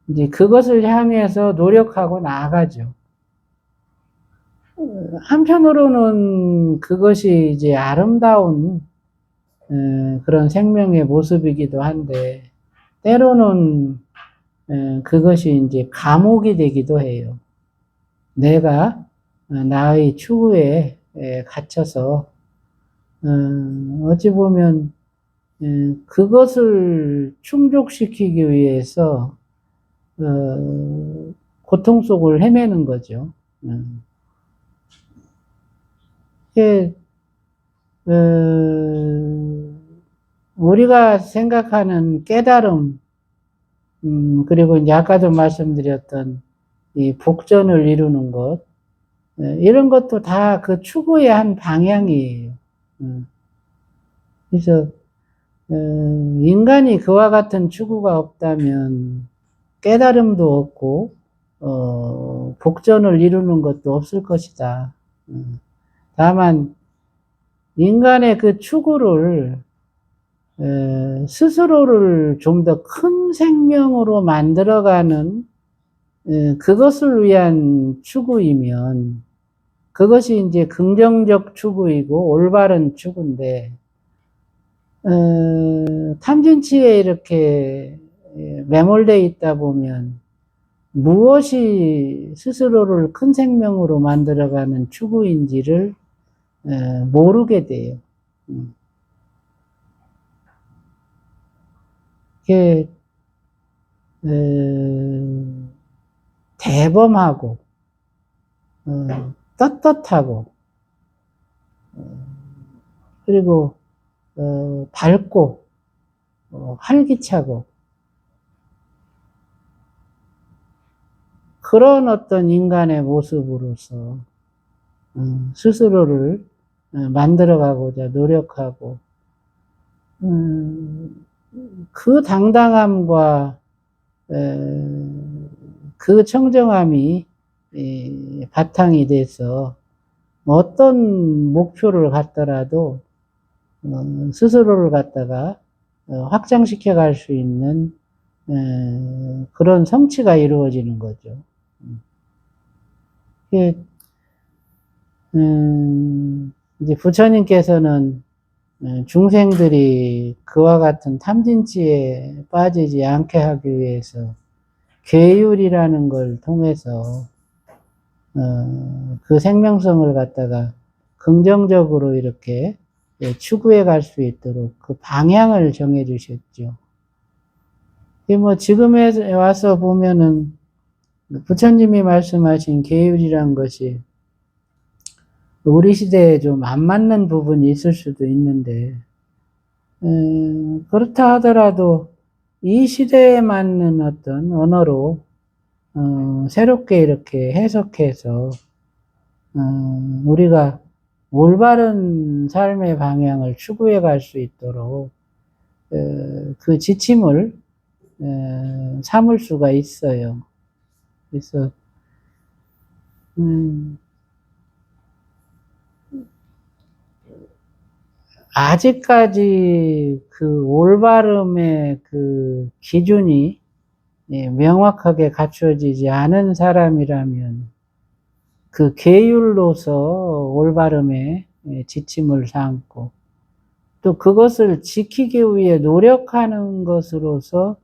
이제 그것을 향해서 노력하고 나아가죠. 한편으로는 그것이 이제 아름다운 그런 생명의 모습이기도 한데, 때로는 그것이 이제 감옥이 되기도 해요. 내가 나의 추구에 갇혀서 어찌 보면 그것을 충족시키기 위해서 고통 속을 헤매는 거죠. 이게 우리가 생각하는 깨달음, 그리고 이제 아까도 말씀드렸던 이 복전을 이루는 것, 이런 것도 다 그 추구의 한 방향이에요. 그래서 인간이 그와 같은 추구가 없다면 깨달음도 없고 복전을 이루는 것도 없을 것이다. 다만 인간의 그 추구를 스스로를 좀 더 큰 생명으로 만들어가는 그것을 위한 추구이면, 그것이 이제 긍정적 추구이고 올바른 추구인데, 탐진치에 이렇게 매몰되어 있다 보면 무엇이 스스로를 큰 생명으로 만들어가는 추구인지를 모르게 돼요. 이게 대범하고 떳떳하고 그리고 밝고 활기차고 그런 어떤 인간의 모습으로서 스스로를 만들어가고자 노력하고, 그 당당함과 그 청정함이 바탕이 돼서 어떤 목표를 갖더라도 스스로를 갖다가 확장시켜 갈 수 있는 그런 성취가 이루어지는 거죠. 이제 부처님께서는 중생들이 그와 같은 탐진치에 빠지지 않게 하기 위해서 계율이라는 걸 통해서 그 생명성을 갖다가 긍정적으로 이렇게 추구해 갈 수 있도록 그 방향을 정해 주셨죠. 뭐 지금에 와서 보면은 부처님이 말씀하신 계율이란 것이 우리 시대에 좀 안 맞는 부분이 있을 수도 있는데, 그렇다 하더라도 이 시대에 맞는 어떤 언어로 새롭게 이렇게 해석해서 우리가 올바른 삶의 방향을 추구해 갈 수 있도록 그 지침을 삼을 수가 있어요. 그래서 아직까지 그 올바름의 그 기준이 명확하게 갖춰지지 않은 사람이라면 그 계율로서 올바름의 지침을 삼고 또 그것을 지키기 위해 노력하는 것으로서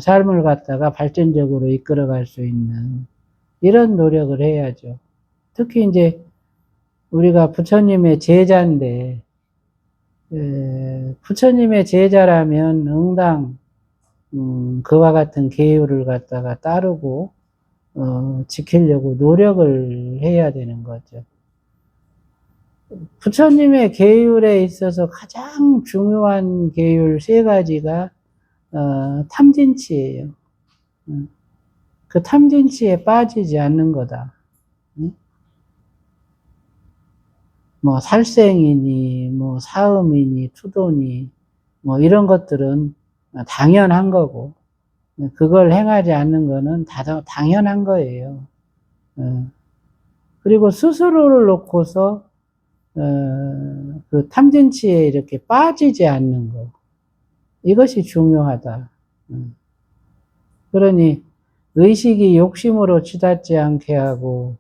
삶을 갖다가 발전적으로 이끌어갈 수 있는 이런 노력을 해야죠. 특히 이제 우리가 부처님의 제자인데 부처님의 제자라면 응당 그와 같은 계율을 갖다가 따르고 지키려고 노력을 해야 되는 거죠. 부처님의 계율에 있어서 가장 중요한 계율 3가지가 탐진치예요. 그 탐진치에 빠지지 않는 거다. 뭐 살생이니 뭐 사음이니 투도니 뭐 이런 것들은 당연한 거고 그걸 행하지 않는 거는 다 당연한 거예요. 그리고 스스로를 놓고서 그 탐진치에 이렇게 빠지지 않는 거 이것이 중요하다. 그러니 의식이 욕심으로 치닫지 않게 하고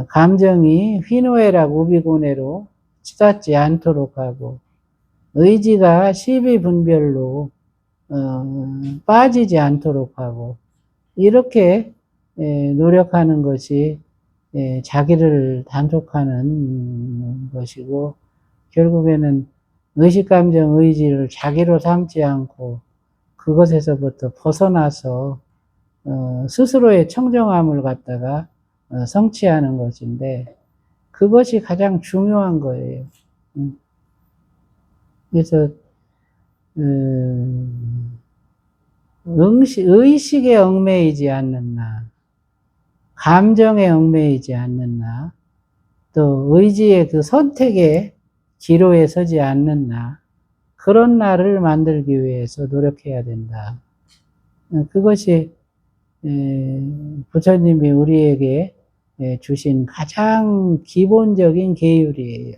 감정이 휘노애락 우비고뇌로 치닫지 않도록 하고 의지가 시비분별로 빠지지 않도록 하고 이렇게 노력하는 것이 자기를 단속하는 것이고 결국에는 의식, 감정, 의지를 자기로 삼지 않고 그것에서부터 벗어나서 스스로의 청정함을 갖다가 성취하는 것인데 그것이 가장 중요한 거예요. 그래서 의식에 얽매이지 않는 나, 감정에 얽매이지 않는 나, 또 의지의 그 선택의 기로에 서지 않는 나, 그런 나를 만들기 위해서 노력해야 된다. 그것이 부처님이 우리에게 주신 가장 기본적인 계율이에요.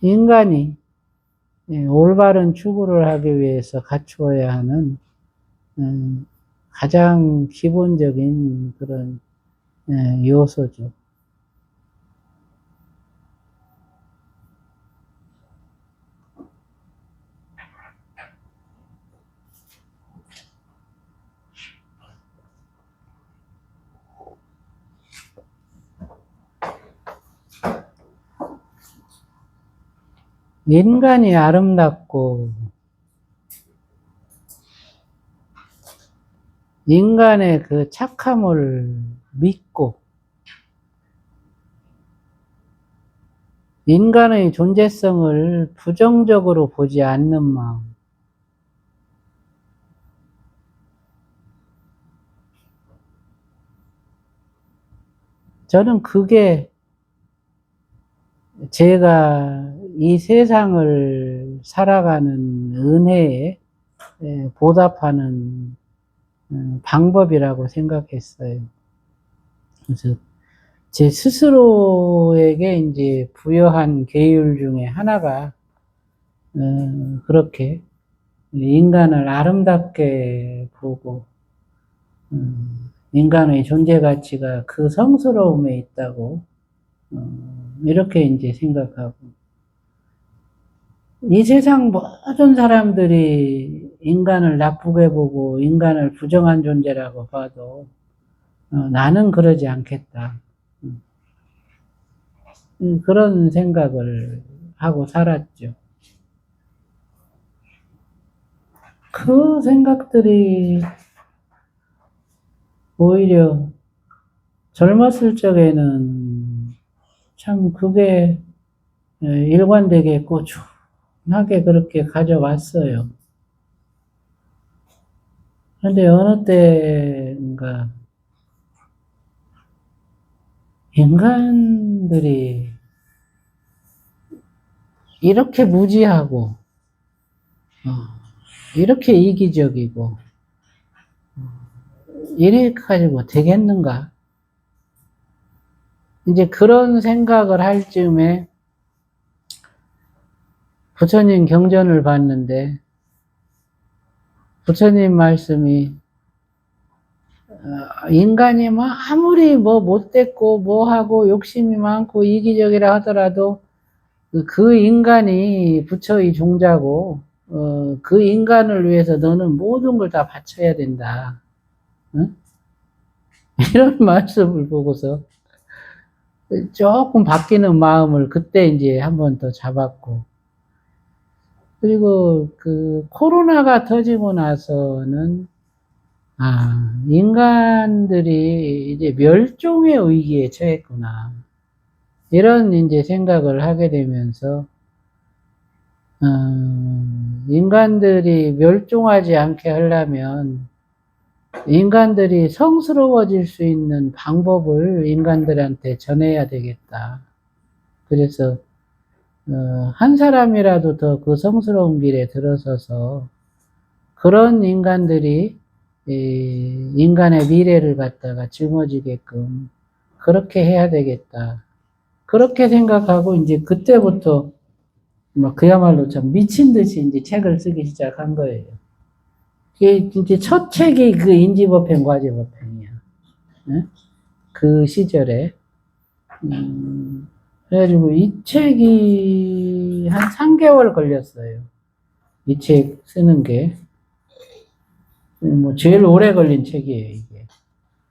인간이 올바른 추구를 하기 위해서 갖추어야 하는 가장 기본적인 그런 요소죠. 인간이 아름답고 인간의 그 착함을 믿고 인간의 존재성을 부정적으로 보지 않는 마음. 저는 그게 제가 이 세상을 살아가는 은혜에 보답하는 방법이라고 생각했어요. 그래서 제 스스로에게 이제 부여한 계율 중에 하나가 그렇게 인간을 아름답게 보고 인간의 존재 가치가 그 성스러움에 있다고 이렇게 이제 생각하고 이 세상 모든 사람들이 인간을 나쁘게 보고 인간을 부정한 존재라고 봐도 나는 그러지 않겠다. 그런 생각을 하고 살았죠. 그 생각들이 오히려 젊었을 적에는 참 그게 일관되게 꾸준하게 그렇게 가져왔어요. 그런데 어느 때인가 인간들이 이렇게 무지하고 이렇게 이기적이고 이래 가지고 되겠는가? 이제 그런 생각을 할 즈음에 부처님 경전을 봤는데 부처님 말씀이 인간이 뭐 아무리 뭐 못됐고 뭐하고 욕심이 많고 이기적이라 하더라도 그 인간이 부처의 종자고 그 인간을 위해서 너는 모든 걸 다 바쳐야 된다. 응? 이런 말씀을 보고서 조금 바뀌는 마음을 그때 이제 한 번 더 잡았고 그리고 그 코로나가 터지고 나서는 인간들이 이제 멸종의 위기에 처했구나. 이런 이제 생각을 하게 되면서 인간들이 멸종하지 않게 하려면 인간들이 성스러워질 수 있는 방법을 인간들한테 전해야 되겠다. 그래서 한 사람이라도 더 그 성스러운 길에 들어서서 그런 인간들이 인간의 미래를 갖다가 짊어지게끔 그렇게 해야 되겠다. 그렇게 생각하고 이제 그때부터 막 그야말로 참 미친 듯이 이제 책을 쓰기 시작한 거예요. 이게 이제 첫 책이 그 인지법행 과제법행이야. 네? 그 시절에 그래가지고 이 책이 한 3개월 걸렸어요. 이 책 쓰는 게 뭐 제일 오래 걸린 책이에요, 이게.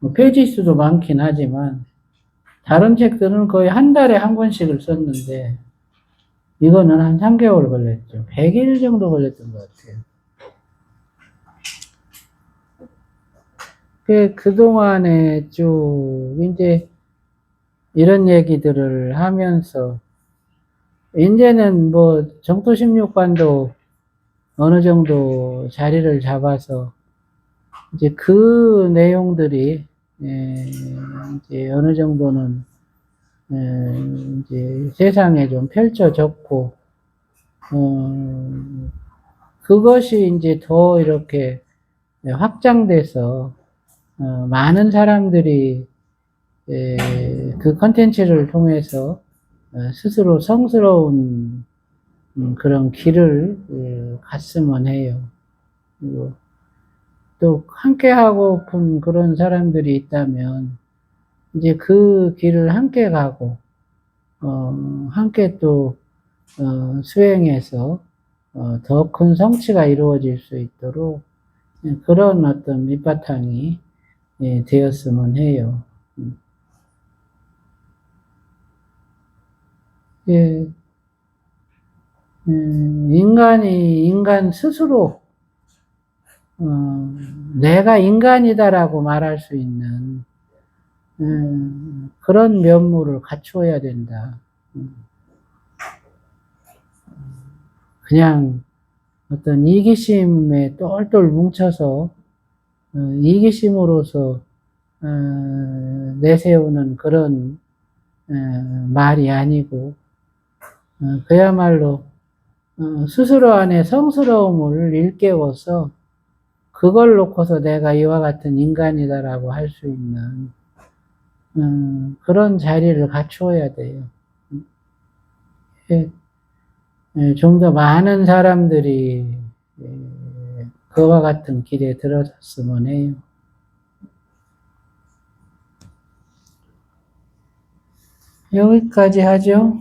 뭐 페이지 수도 많긴 하지만 다른 책들은 거의 한 달에 한 권씩을 썼는데 이거는 한 3개월 걸렸죠. 100일 정도 걸렸던 것 같아요. 그동안에 쭉 이제 이런 얘기들을 하면서 이제는 뭐 정토 16관도 어느 정도 자리를 잡아서 이제 그 내용들이 이제 어느 정도는 이제 세상에 좀 펼쳐졌고 그것이 이제 더 이렇게 확장돼서 많은 사람들이 그 컨텐츠를 통해서 스스로 성스러운 그런 길을 갔으면 해요. 그리고 또 함께 하고픈 그런 사람들이 있다면 이제 그 길을 함께 가고 함께 또 수행해서 더 큰 성취가 이루어질 수 있도록 그런 어떤 밑바탕이 되었으면 해요. 예, 인간이 인간 스스로 내가 인간이다라고 말할 수 있는 그런 면모를 갖추어야 된다. 그냥 어떤 이기심에 똘똘 뭉쳐서 이기심으로서 내세우는 그런 말이 아니고 그야말로 스스로 안에 성스러움을 일깨워서 그걸 놓고서 내가 이와 같은 인간이다라고 할 수 있는 그런 자리를 갖추어야 돼요. 좀 더 많은 사람들이 그와 같은 길에 들어섰으면 해요. 여기까지 하죠.